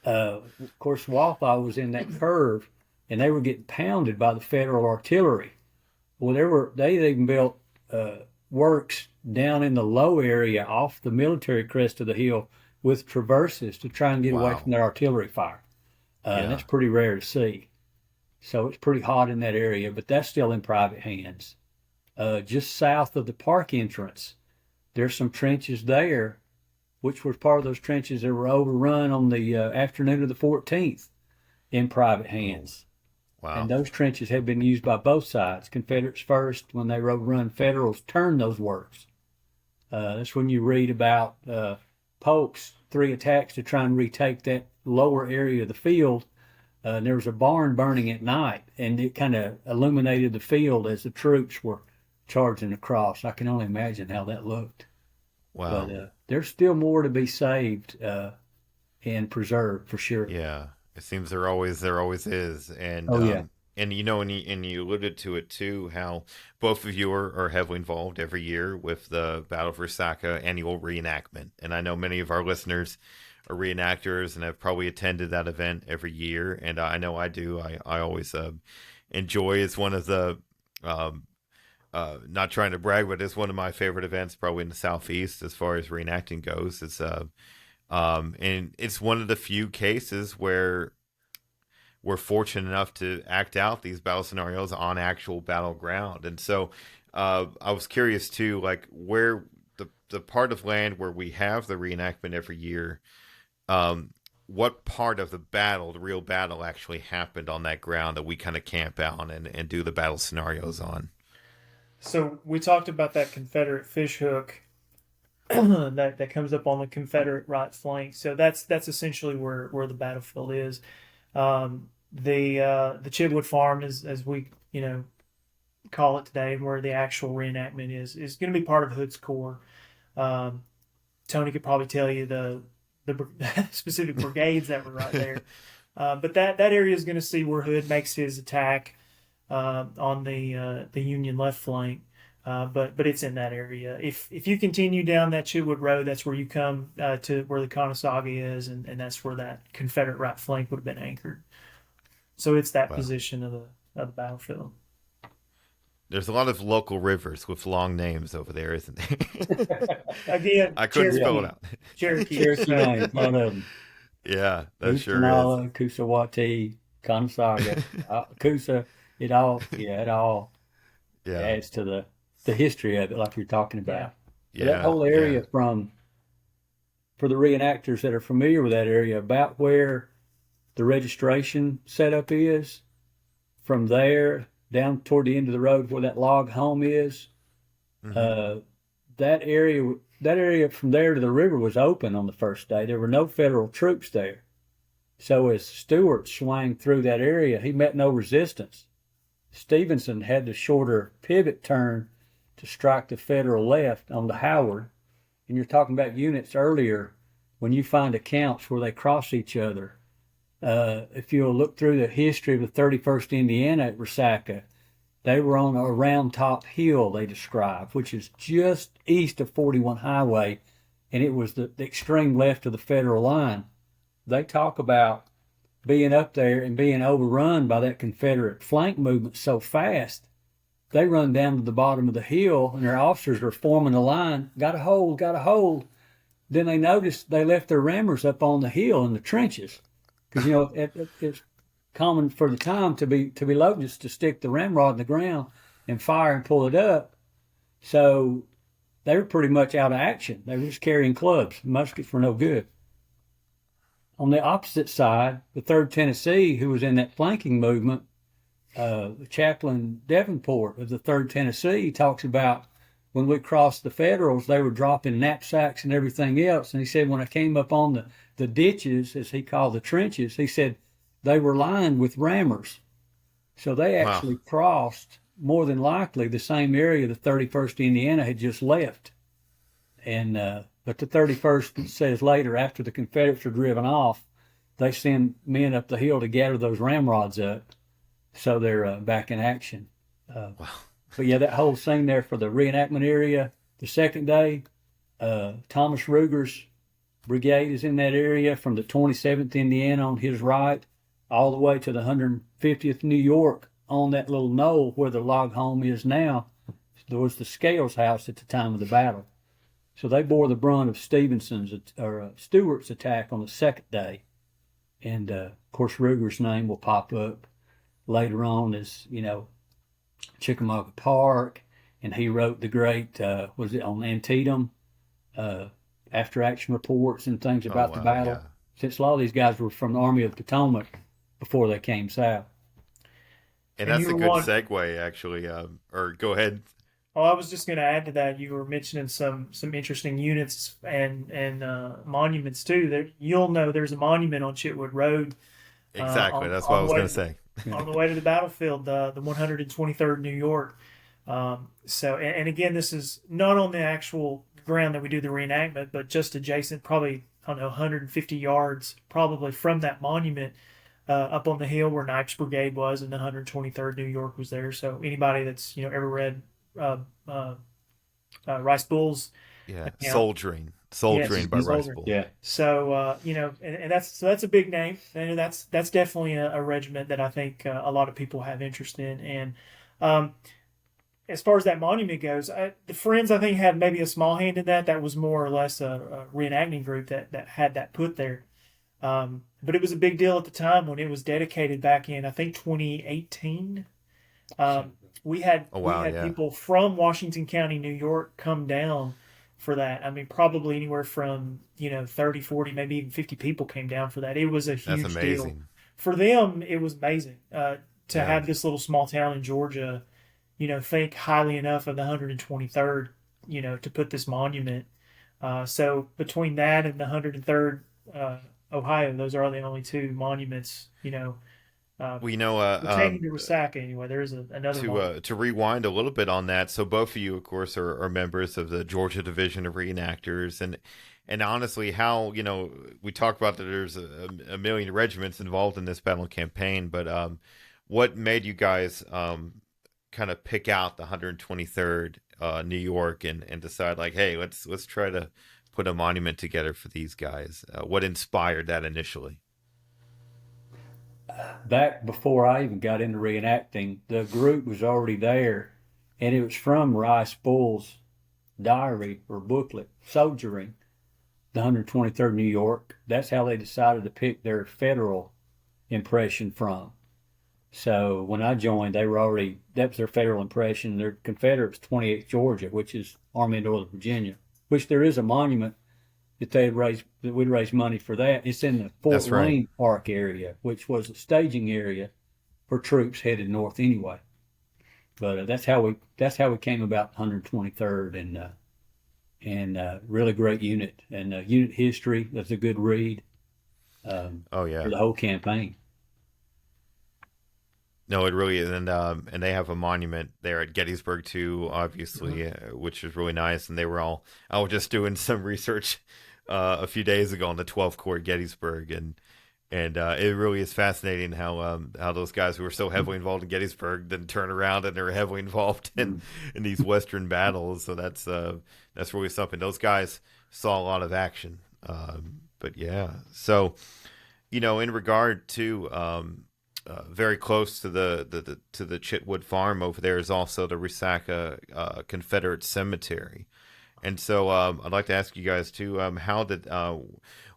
Of course, Walthall was in that curve, and they were getting pounded by the Federal artillery. Well, they even built works down in the low area off the military crest of the hill with traverses to try and get away from their artillery fire. And that's pretty rare to see. So it's pretty hot in that area, but that's still in private hands. Just south of the park entrance, there's some trenches there, which were part of those trenches that were overrun on the afternoon of the 14th. in private hands. Wow. And those trenches have been used by both sides. Confederates first, when they run Federals, turned those works. That's when you read about Polk's 3 attacks to try and retake that lower area of the field. There was a barn burning at night, and it kind of illuminated the field as the troops were charging across. I can only imagine how that looked. Wow. But there's still more to be saved and preserved, for sure. Yeah. It seems there always is. And yeah. And you know, and you alluded to it too, how both of you are heavily involved every year with the Battle of Resaca annual reenactment. And I know many of our listeners are reenactors and have probably attended that event every year. And I know I do. I always enjoy. It's one of the not trying to brag, but it's one of my favorite events, probably in the Southeast as far as reenacting goes. It's and it's one of the few cases where we're fortunate enough to act out these battle scenarios on actual battleground. And so I was curious too, like where the part of land where we have the reenactment every year, what part of the battle, the real battle, actually happened on that ground that we kind of camp out and do the battle scenarios on? So we talked about that Confederate fishhook that comes up on the Confederate right flank. So that's essentially where the battlefield is. The Chidwood Farm is, as we call it today, where the actual reenactment is going to be part of Hood's Corps. Tony could probably tell you the specific brigades that were right there, but that area is going to see where Hood makes his attack on the Union left flank. But it's in that area. If you continue down that Chidwood Road, that's where you come to where the Conestoga is, and that's where that Confederate right flank would have been anchored. So it's that position of the battlefield. There's a lot of local rivers with long names over there, isn't there? Again, I couldn't spell it out. Cherokee names, one of them. Yeah, that sure is. Coosawhatee, Conestoga, Coosa. It all adds to the history of it, like you're talking about. Yeah. That whole area for the reenactors that are familiar with that area, about where the registration setup is, from there down toward the end of the road where that log home is, that area from there to the river was open on the first day. There were no federal troops there. So as Stewart swung through that area, he met no resistance. Stevenson had the shorter pivot turn to strike the federal left on the Howard. And you're talking about units earlier, when you find accounts where they cross each other. If you'll look through the history of the 31st Indiana at Resaca, they were on a round top hill, they describe, which is just east of 41 Highway, and it was the extreme left of the federal line. They talk about being up there and being overrun by that Confederate flank movement so fast, they run down to the bottom of the hill, and their officers are forming a line, got to hold. Then they noticed they left their rammers up on the hill in the trenches. Because, it's common for the time to be loaded, just to stick the ramrod in the ground and fire and pull it up. So they were pretty much out of action. They were just carrying clubs. Muskets were no good. On the opposite side, the 3rd Tennessee, who was in that flanking movement, Chaplain Davenport of the 3rd Tennessee talks about when we crossed the Federals, they were dropping knapsacks and everything else. And he said when I came up on the ditches, as he called the trenches, he said they were lined with rammers. So they actually crossed, more than likely, the same area the 31st Indiana had just left. And but the 31st says later, after the Confederates are driven off, they send men up the hill to gather those ramrods up. So they're back in action. But yeah, that whole scene there for the reenactment area, the second day, Thomas Ruger's brigade is in that area from the 27th Indiana on his right, all the way to the 150th New York on that little knoll where the log home is now. There was the Scales house at the time of the battle. So they bore the brunt of Stewart's attack on the second day. And, of course, Ruger's name will pop up later on as, Chickamauga Park, and he wrote the great, on Antietam, after action reports and things about the battle. Yeah. Since a lot of these guys were from the Army of the Potomac, before they came south. And that's a good segue, actually. Or go ahead. Oh, I was just going to add to that. You were mentioning some interesting units and monuments too. There, you'll know there's a monument on Chitwood Road. Exactly, that's what I was going to say. On the way to the battlefield, the 123rd New York. And again, this is not on the actual ground that we do the reenactment, but just adjacent, probably, I don't know, 150 yards probably from that monument, up on the hill where Knight's Brigade was, and the 123rd New York was there. So anybody that's ever read Rice Bulls, soldiering by Rice Bulls. Yeah. So and that's a big name, and that's definitely a regiment that I think a lot of people have interest in. And as far as that monument goes, the Friends, I think, had maybe a small hand in that. That was more or less a reenacting group that had that put there. But it was a big deal at the time when it was dedicated back in, I think, 2018. We had people from Washington County, New York, come down for that. I mean, probably anywhere from 30, 40, maybe even 50 people came down for that. It was a huge deal for them. It was amazing to have this little small town in Georgia, think highly enough of the 123rd, to put this monument. So between that and the 103rd Ohio, those are the only two monuments, pertaining to Resaca anyway. There's another to rewind a little bit on that. So both of you, of course, are members of the Georgia Division of Reenactors, and honestly, how we talk about that there's a million regiments involved in this battle campaign, but what made you guys kind of pick out the 123rd New York and decide like, hey, let's try to put a monument together for these guys? What inspired that initially? Back before I even got into reenacting, the group was already there, and it was from Rice Bull's diary or booklet, Soldiering, the 123rd New York. That's how they decided to pick their federal impression from. So when I joined, that was their federal impression. Their Confederates, 28th Georgia, which is Army of Northern Virginia, which there is a monument that we'd raise money for that. It's in the Fort Wayne Park area, which was a staging area for troops headed north anyway. But that's how we came about 123rd, and really great unit, and unit history. That's a good read. For the whole campaign. No, it really is, and they have a monument there at Gettysburg too, obviously, which is really nice. And they were all. I was just doing some research a few days ago on the 12th Corps at Gettysburg, and it really is fascinating how those guys who were so heavily involved in Gettysburg then turn around and they're heavily involved in these Western battles. So that's really something. Those guys saw a lot of action. But yeah, so in regard to very close to the Chitwood farm over there is also the Resaca Confederate Cemetery. And so I'd like to ask you guys too,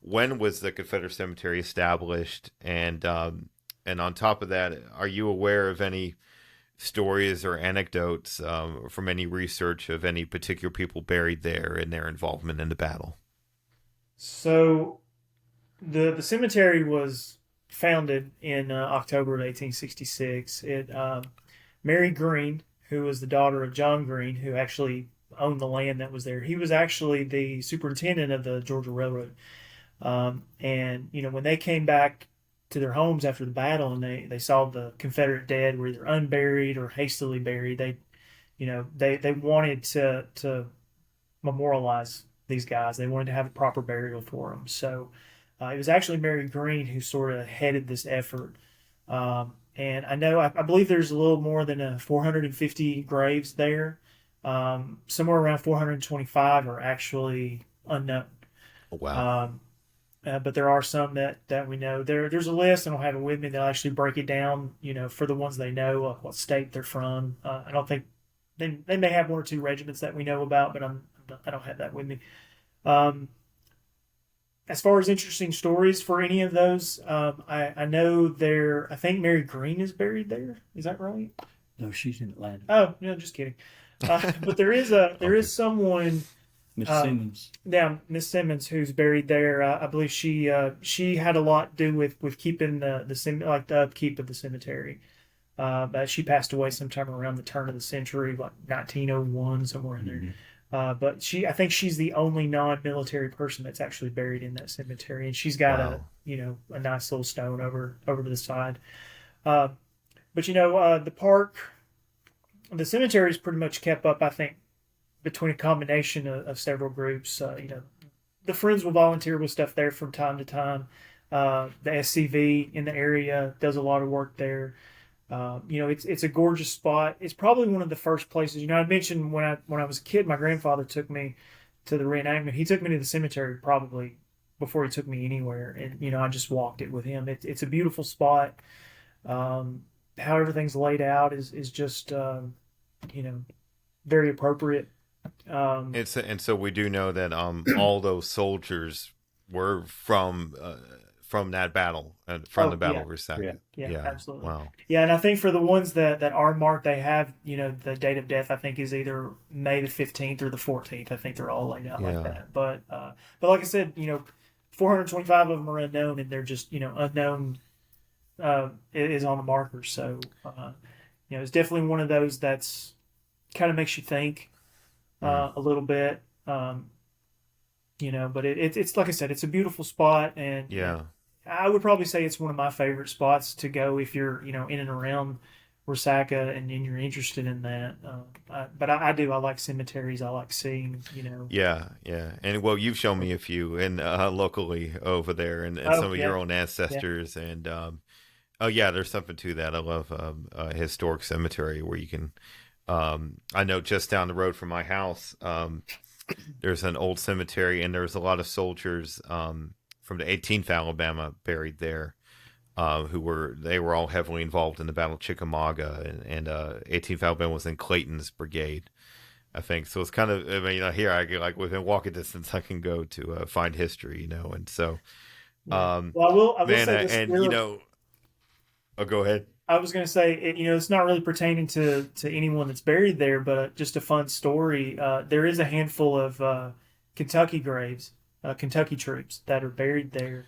when was the Confederate Cemetery established? And on top of that, are you aware of any stories or anecdotes from any research of any particular people buried there and their involvement in the battle? So the cemetery was founded in October of 1866. Mary Green, who was the daughter of John Green, who actually owned the land that was there. He was actually the superintendent of the Georgia Railroad. And when they came back to their homes after the battle and they saw the Confederate dead were either unburied or hastily buried, they wanted to memorialize these guys. They wanted to have a proper burial for them. So it was actually Mary Green who sort of headed this effort. And I believe there's a little more than 450 graves there. Somewhere around 425 are actually unknown. Oh, wow. But there are some that we know. There's a list, and I'll have it with me. They'll actually break it down, for the ones they know, what state they're from. I don't think they may have one or two regiments that we know about, but I don't have that with me. As far as interesting stories for any of those, I know I think Mary Green is buried there. Is that right? No, she's in Atlanta. Oh, no, just kidding. But there is someone Miss Simmons. Yeah, Miss Simmons, who's buried there. I believe she had a lot to do with keeping the upkeep of the cemetery. But she passed away sometime around the turn of the century, like 1901, somewhere in there. But I think she's the only non-military person that's actually buried in that cemetery, and she's got a nice little stone over to the side. But the park, the cemetery is pretty much kept up, I think, between a combination of several groups. The Friends will volunteer with stuff there from time to time. The SCV in the area does a lot of work there. It's a gorgeous spot. It's probably one of the first places. I mentioned when I was a kid, my grandfather took me to the reenactment. He took me to the cemetery probably before he took me anywhere, and I just walked it with him. It's a beautiful spot. How everything's laid out is just very appropriate. And so we do know that all those soldiers were from that battle, from the Battle of Resaca. Yeah, absolutely. Wow. Yeah, and I think for the ones that are marked, they have, the date of death, I think, is either May the 15th or the 14th. I think they're all laid out like that. But like I said, 425 of them are unknown, and they're just, unknown is on the marker. So, it's definitely one of those that's kind of makes you think a little bit. But it's like I said, it's a beautiful spot, and I would probably say it's one of my favorite spots to go if you're, in and around Resaca and you're interested in that. But I like cemeteries. I like seeing, Yeah. And you've shown me a few locally over there and some of your own ancestors. Yeah. And, there's something to that. I love a historic cemetery where you can, I know just down the road from my house, there's an old cemetery, and there's a lot of soldiers, from the 18th Alabama buried there, who were all heavily involved in the Battle of Chickamauga, and 18th Alabama was in Clayton's brigade, I think. So it's kind of, here I get like within walking distance, I can go to find history, and so, I will say this, and oh, go ahead. I was going to say, it's not really pertaining to anyone that's buried there, but just a fun story. There is a handful of Kentucky graves. Kentucky troops that are buried there.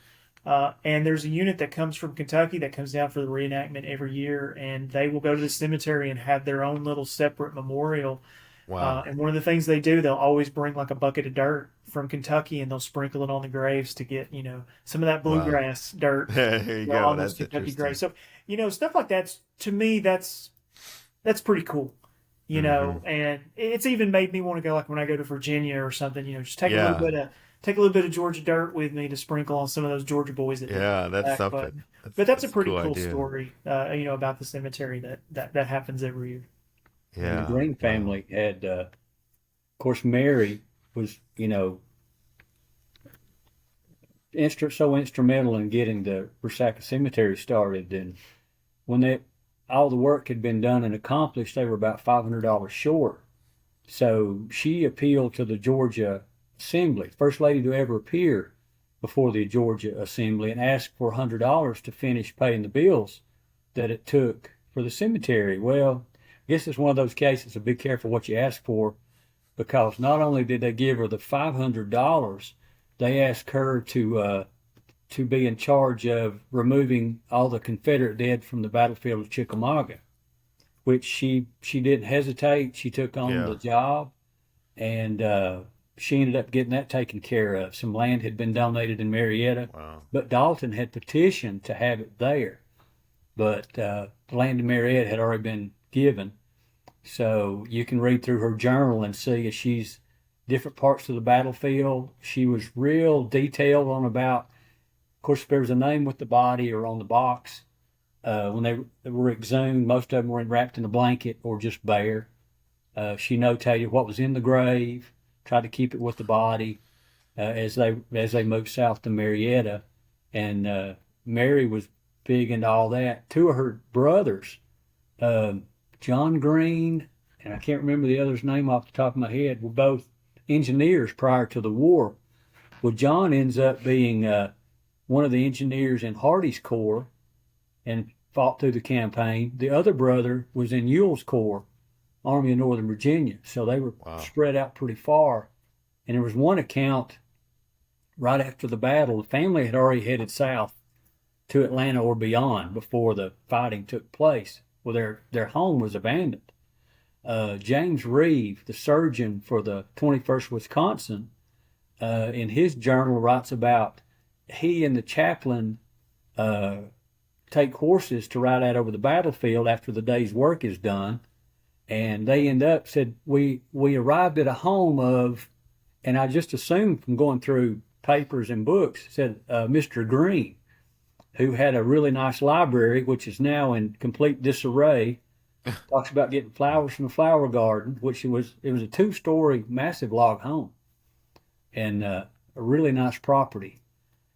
And there's a unit that comes from Kentucky that comes down for the reenactment every year, and they will go to the cemetery and have their own little separate memorial. Wow. And one of the things they do, they'll always bring like a bucket of dirt from Kentucky, and they'll sprinkle it on the graves to get, some of that bluegrass dirt there you go. on those Kentucky graves. So, stuff like that, to me, that's pretty cool. And it's even made me want to go, like when I go to Virginia or something, just take a little bit of Georgia dirt with me to sprinkle on some of those Georgia boys. That's something. But that's a pretty cool story, about the cemetery that happens every year. Yeah. And the Green family had, of course, Mary was, so instrumental in getting the Resaca Cemetery started. And when all the work had been done and accomplished, they were about $500 short. So she appealed to the Georgia Assembly, first lady to ever appear before the Georgia Assembly, and asked for $100 to finish paying the bills that it took for the cemetery. Well, I guess it's one of those cases of be careful what you ask for, because not only did they give her the $500, they asked her to be in charge of removing all the Confederate dead from the battlefield of Chickamauga, which she didn't hesitate. She took on the job, and she ended up getting that taken care of. Some land had been donated in Marietta, but Dalton had petitioned to have it there. But the land in Marietta had already been given. So you can read through her journal and see as she's different parts of the battlefield. She was real detailed on about, of course, if there was a name with the body or on the box, when they were exhumed, most of them were wrapped in a blanket or just bare. She notated what was in the grave, tried to keep it with the body as they moved south to Marietta. And Mary was big into all that. Two of her brothers, John Green, and I can't remember the other's name off the top of my head, were both engineers prior to the war. Well, John ends up being one of the engineers in Hardee's Corps and fought through the campaign. The other brother was in Ewell's Corps, Army of Northern Virginia. So they were spread out pretty far. And there was one account right after the battle. The family had already headed south to Atlanta or beyond before the fighting took place. Well, their home was abandoned. James Reeve, the surgeon for the 21st Wisconsin, in his journal writes about he and the chaplain take horses to ride out over the battlefield after the day's work is done. And they said, we arrived at a home of, and I just assumed from going through papers and books, said Mr. Green, who had a really nice library, which is now in complete disarray. Talks about getting flowers from the flower garden, which it was a 2-story massive log home, and a really nice property,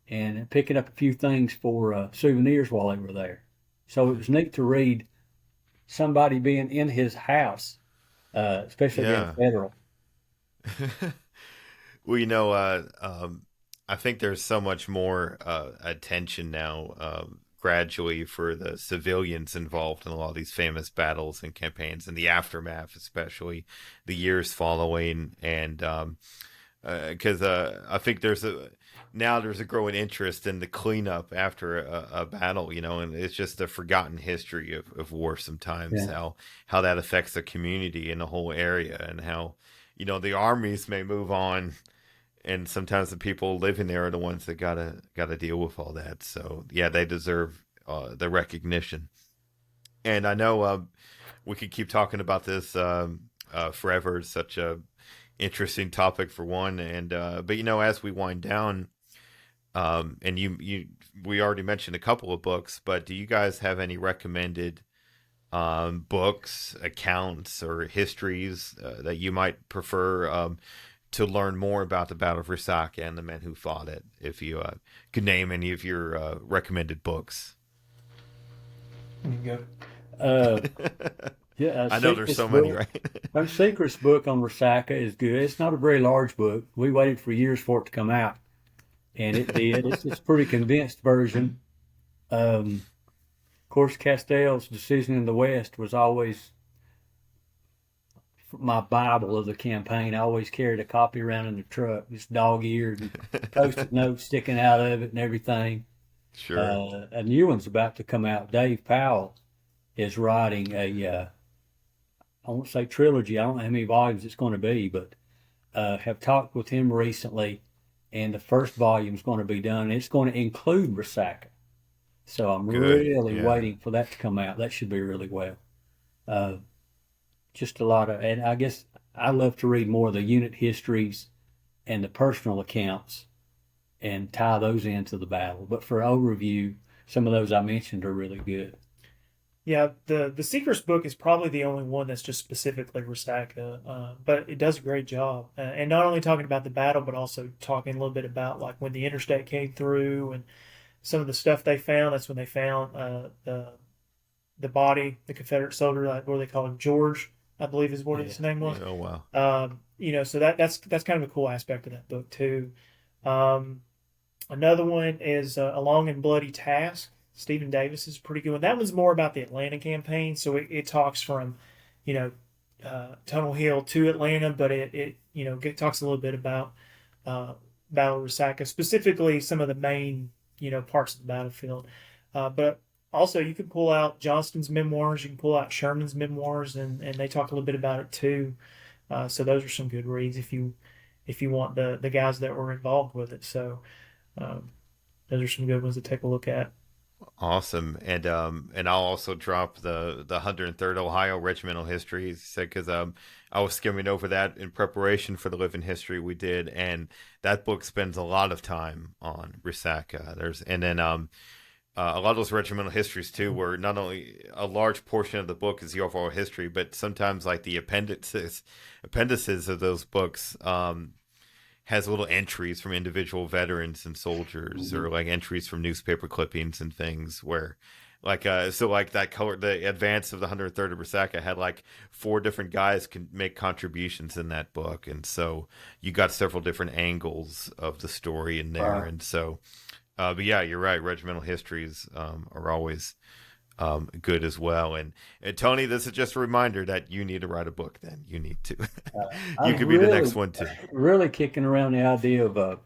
and picking up a few things for souvenirs while they were there. So it was neat to read somebody being in his house, especially being federal. Well, I think there's so much more attention now, gradually, for the civilians involved in a lot of these famous battles and campaigns, and the aftermath, especially the years following. And because I think there's a growing interest in the cleanup after a battle, and it's just a forgotten history of war sometimes, how that affects the community in the whole area, and how, the armies may move on, and sometimes the people living there are the ones that gotta deal with all that. So yeah, they deserve the recognition. And I know we could keep talking about this forever. It's such a interesting topic for one. And but as we wind down, and we already mentioned a couple of books, but do you guys have any recommended books, accounts, or histories that you might prefer to learn more about the Battle of Resaca and the men who fought it? If you could name any of your recommended books. There you go. I know there's so many, right? Our Secrets book on Resaca is good. It's not a very large book. We waited for years for it to come out, and it did. It's a pretty condensed version. Of course, Castell's Decision in the West was always my Bible of the campaign. I always carried a copy around in the truck, just dog-eared, and Post-it notes sticking out of it and everything. Sure. A new one's about to come out. Dave Powell is writing I won't say trilogy. I don't know how many volumes it's going to be, but have talked with him recently, and the first volume is going to be done. And it's going to include Resaca. So I'm really waiting for that to come out. That should be really well. Just a lot of, and I guess I love to read more of the unit histories and the personal accounts and tie those into the battle. But for overview, some of those I mentioned are really good. Yeah, the Secrets book is probably the only one that's just specifically Resaca, but it does a great job. And not only talking about the battle, but also talking a little bit about like when the interstate came through and some of the stuff they found. That's when they found the body, the Confederate soldier, like what do they call him, George, I believe is what his name was. Oh wow. So that's kind of a cool aspect of that book too. Another one is A Long and Bloody Task. Stephen Davis is a pretty good one. That one's more about the Atlanta campaign, so it talks from, Tunnel Hill to Atlanta, but it talks a little bit about Battle of Resaca, specifically some of the main, parts of the battlefield. But also you can pull out Johnston's memoirs, you can pull out Sherman's memoirs, and they talk a little bit about it too. So those are some good reads if you want the guys that were involved with it. So those are some good ones to take a look at. Awesome. And I'll also drop the 103rd Ohio Regimental History, because I was skimming over that in preparation for the Living History we did, and that book spends a lot of time on Resaca. A lot of those regimental histories too, where not only a large portion of the book is the overall history, but sometimes like the appendices of those books has little entries from individual veterans and soldiers, or like entries from newspaper clippings and things where the advance of the 103rd of Resaca had like 4 different guys can make contributions in that book. And so you got several different angles of the story in there. And so, but yeah, you're right. Regimental histories are always good as well. And Tony, this is just a reminder that you need to write a book. Then you need to. You I'm could be the next one too. really kicking around the idea of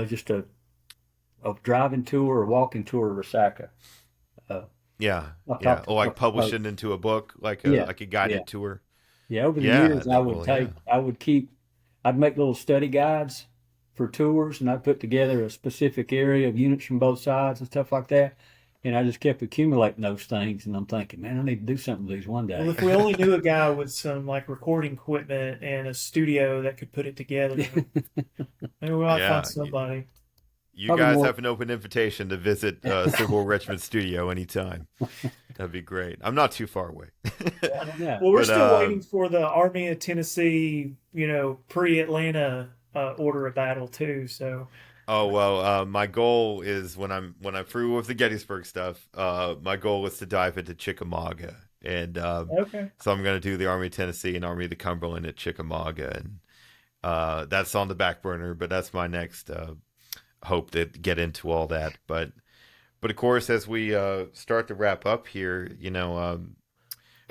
just a driving tour or walking tour of Resaca. Uh, Yeah, I'll yeah. talk Or like to publish folks. it into a book, like Yeah, a yeah, guided tour. yeah. Over the Yeah, years, that will. Yeah. I'd make little study guides for tours, and I'd put together a specific area of units from both sides and stuff like that. And I just kept accumulating those things, and I'm thinking, man, I need to do something with these one Well, day. if we only knew a guy with some like recording equipment and a studio that could put it together, maybe we might Yeah. find somebody. You Probably guys more. have an open invitation to visit Civil War Regiment Studio anytime. That'd be great. I'm not too far away. Yeah. Well, we're But, still waiting for the Army of Tennessee, pre-Atlanta order of battle too. So, Oh well, my goal is when I'm through with the Gettysburg stuff. My goal is to dive into Chickamauga, and okay. so I'm going to do the Army of Tennessee and Army of the Cumberland at Chickamauga, and that's on the back burner. But that's my next hope to get into all that. But of course, as we start to wrap up here,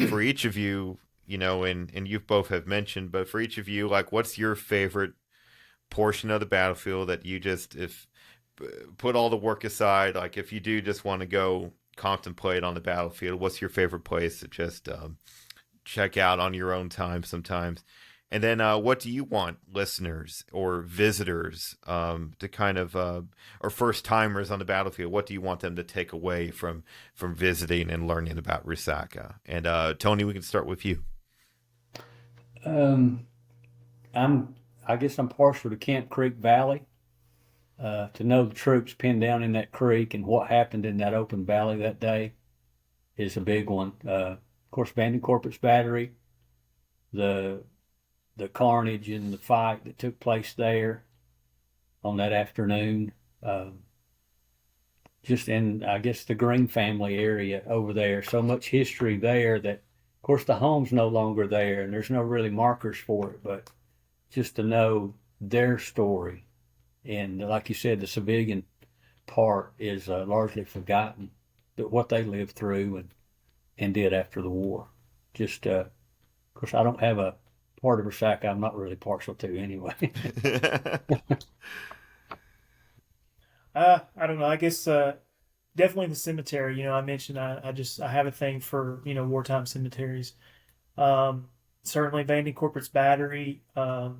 for each of you, and you both have mentioned, but for each of you, like, what's your favorite portion of the battlefield that you just, if put all the work aside, like if you do just want to go contemplate on the battlefield, what's your favorite place to just check out on your own time sometimes? And then what do you want listeners or visitors to kind of, or first timers on the battlefield, what do you want them to take away from visiting and learning about Resaca? And Tony, we can start with you. I guess I'm partial to Camp Creek Valley. To know the troops pinned down in that creek and what happened in that open valley that day is a big one. Of course, Van Corporate's battery, the carnage and the fight that took place there on that afternoon. Just in, I guess, the Green family area over there. So much history there that, of course, the home's no longer there and there's no really markers for it, but just to know their story. And like you said, the civilian part is largely forgotten, but what they lived through and did after the war. Just, of course, I don't have a part of Resaca I'm not really partial to anyway. I don't know. I guess definitely the cemetery. I mentioned I have a thing for wartime cemeteries. Certainly, Van Corporate's battery. The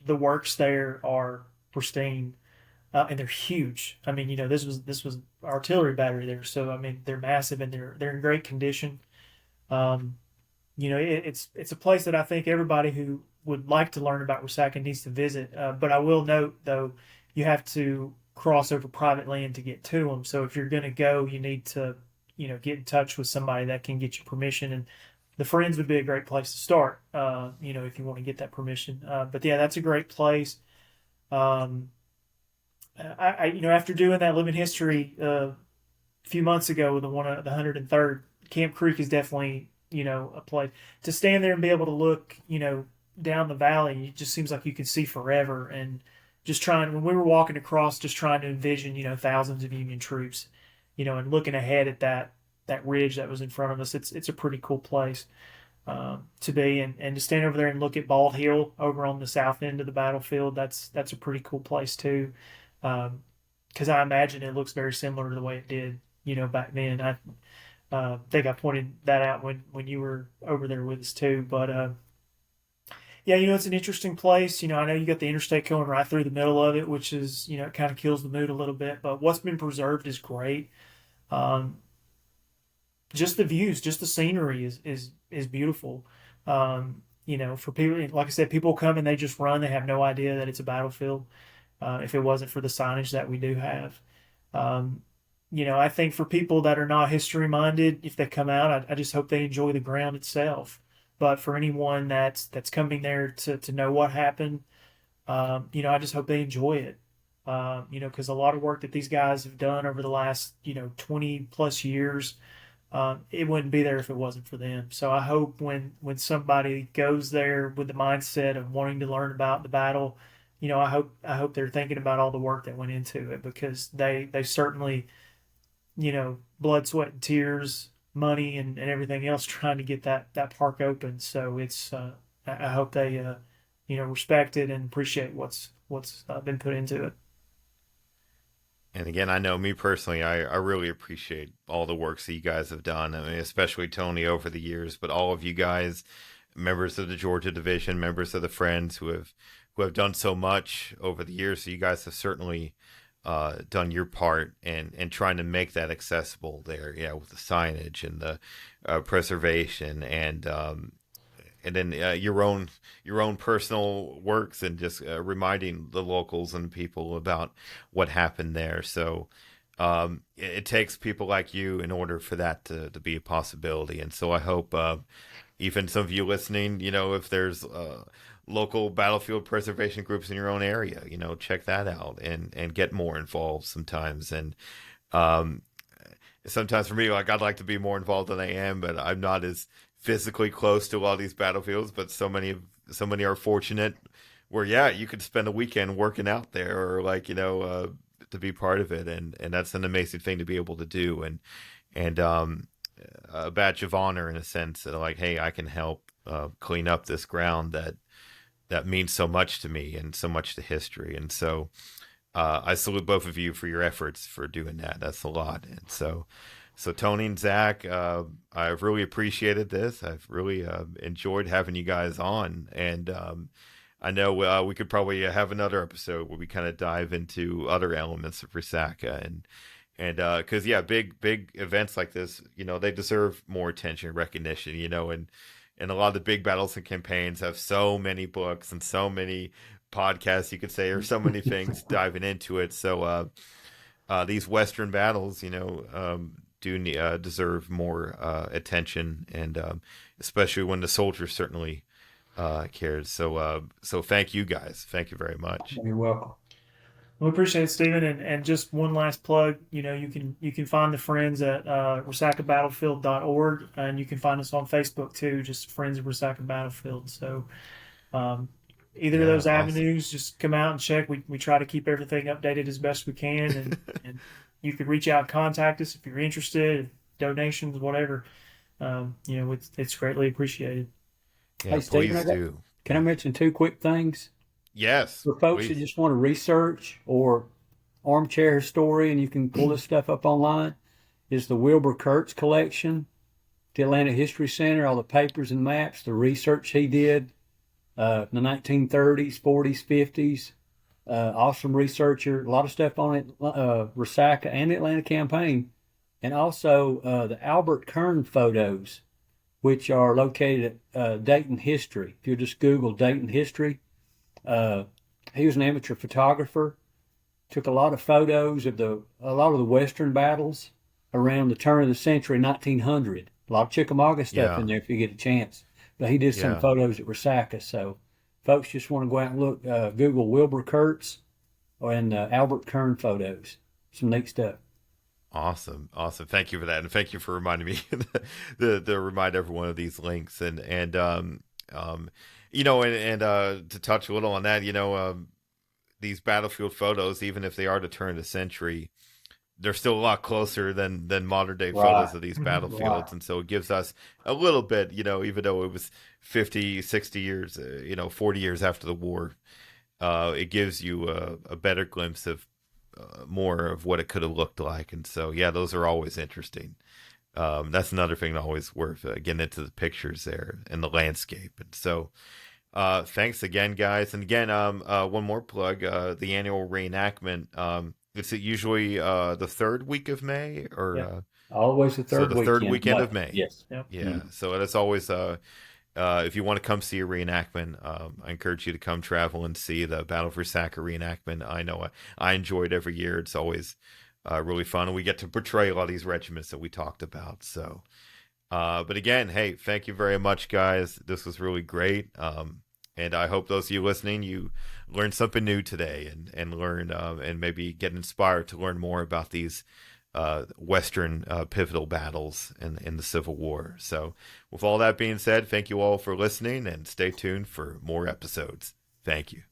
works there are pristine, and they're huge. I mean, this was artillery battery there, so I mean they're massive and they're in great condition. It's a place that I think everybody who would like to learn about Resaca needs to visit. But I will note though, you have to cross over private land to get to them. So if you're going to go, you need to get in touch with somebody that can get you permission, and the Friends would be a great place to start, if you want to get that permission. But yeah, that's a great place. After doing that living history a few months ago with the 103rd, Camp Creek is definitely, a place to stand there and be able to look, down the valley. It just seems like you can see forever. And just when we were walking across, just trying to envision, thousands of Union troops, and looking ahead at that ridge that was in front of us. It's a pretty cool place to be, and to stand over there and look at Bald Hill over on the south end of the battlefield. That's a pretty cool place too, because I imagine it looks very similar to the way it did, back then. I think I pointed that out when you were over there with us too. But yeah, it's an interesting place. I know you got the interstate going right through the middle of it, which is it kind of kills the mood a little bit. But what's been preserved is great. Just the views, just the scenery is beautiful. For people, like I said, people come and they just run. They have no idea that it's a battlefield. If it wasn't for the signage that we do have, I think for people that are not history minded, if they come out, I just hope they enjoy the ground itself. But for anyone that's coming there to know what happened, I just hope they enjoy it. Because a lot of work that these guys have done over the last 20 plus years. It wouldn't be there if it wasn't for them. So I hope when somebody goes there with the mindset of wanting to learn about the battle, I hope they're thinking about all the work that went into it, because they certainly, blood, sweat, and tears, money, and everything else trying to get that park open. So it's I hope they respect it and appreciate what's been put into it. And again, I know me personally, I really appreciate all the works that you guys have done. I mean, especially Tony over the years, but all of you guys, members of the Georgia Division, members of the Friends who have done so much over the years. So you guys have certainly done your part and trying to make that accessible there, with the signage and the preservation and then your own personal works and just reminding the locals and people about what happened there. So it takes people like you in order for that to be a possibility. And so I hope even some of you listening, if there's local battlefield preservation groups in your own area, check that out and get more involved sometimes. And sometimes for me, like, I'd like to be more involved than I am, but I'm not as physically close to a lot of these battlefields. But so many are fortunate where, you could spend a weekend working out there or to be part of it. And that's an amazing thing to be able to do. And a badge of honor in a sense that, like, hey, I can help clean up this ground that means so much to me and so much to history. And so I salute both of you for your efforts for doing that. That's a lot. And so Tony and Zach, I've really appreciated this. I've really enjoyed having you guys on. And I know we could probably have another episode where we kind of dive into other elements of Resaca and because big events like this, they deserve more attention and recognition, and a lot of the big battles and campaigns have so many books and so many podcasts, you could say, or so many things diving into it. So these Western battles, do deserve more attention, and especially when the soldiers certainly cared. So thank you guys. Thank you very much. You're welcome. We appreciate it, Stephen. And just one last plug, you can find the Friends at resacabattlefield.org, and you can find us on Facebook too, just Friends of Resaca Battlefield. So either of those avenues, just come out and check. We try to keep everything updated as best we can, and you can reach out and contact us if you're interested, donations, whatever. It's greatly appreciated. Yeah, hey, Stephen, please do. Can I mention two quick things? Yes. For folks please. that just want to research or armchair historian, you can pull this stuff up online, is the Wilbur Kurtz collection, the Atlanta History Center, all the papers and maps, the research he did in the 1930s, 40s, 50s. Awesome researcher, a lot of stuff on it, Resaca and the Atlanta campaign. And also the Albert Kern photos, which are located at Dayton History. If you just Google Dayton History, he was an amateur photographer, took a lot of photos of a lot of the Western battles around the turn of the century, 1900. A lot of Chickamauga stuff in there if you get a chance. But he did some photos at Resaca. So folks just want to go out and look, Google Wilbur Kurtz and Albert Kern photos. Some neat stuff. Awesome. Thank you for that, and thank you for reminding me to remind everyone of these links and to touch a little on that, these battlefield photos, even if they are to turn the century, they're still a lot closer than modern day photos of these battlefields. Right. And so it gives us a little bit, even though it was 50, 60 years, 40 years after the war, it gives you a better glimpse of more of what it could have looked like. And so, those are always interesting. That's another thing always worth getting into the pictures there and the landscape. And so, thanks again, guys. And again, one more plug, the annual reenactment. Is it usually the third week of May or always the third weekend of May? Yes. Yep. Yeah. Mm-hmm. So that's always if you want to come see a reenactment, I encourage you to come travel and see the Battle of Resaca reenactment. I know I enjoy it every year. It's always really fun, and we get to portray a lot of these regiments that we talked about. So, but again, hey, thank you very much, guys. This was really great. And I hope those of you listening, you learned something new today and learn and maybe get inspired to learn more about these Western pivotal battles in the Civil War. So with all that being said, thank you all for listening, and stay tuned for more episodes. Thank you.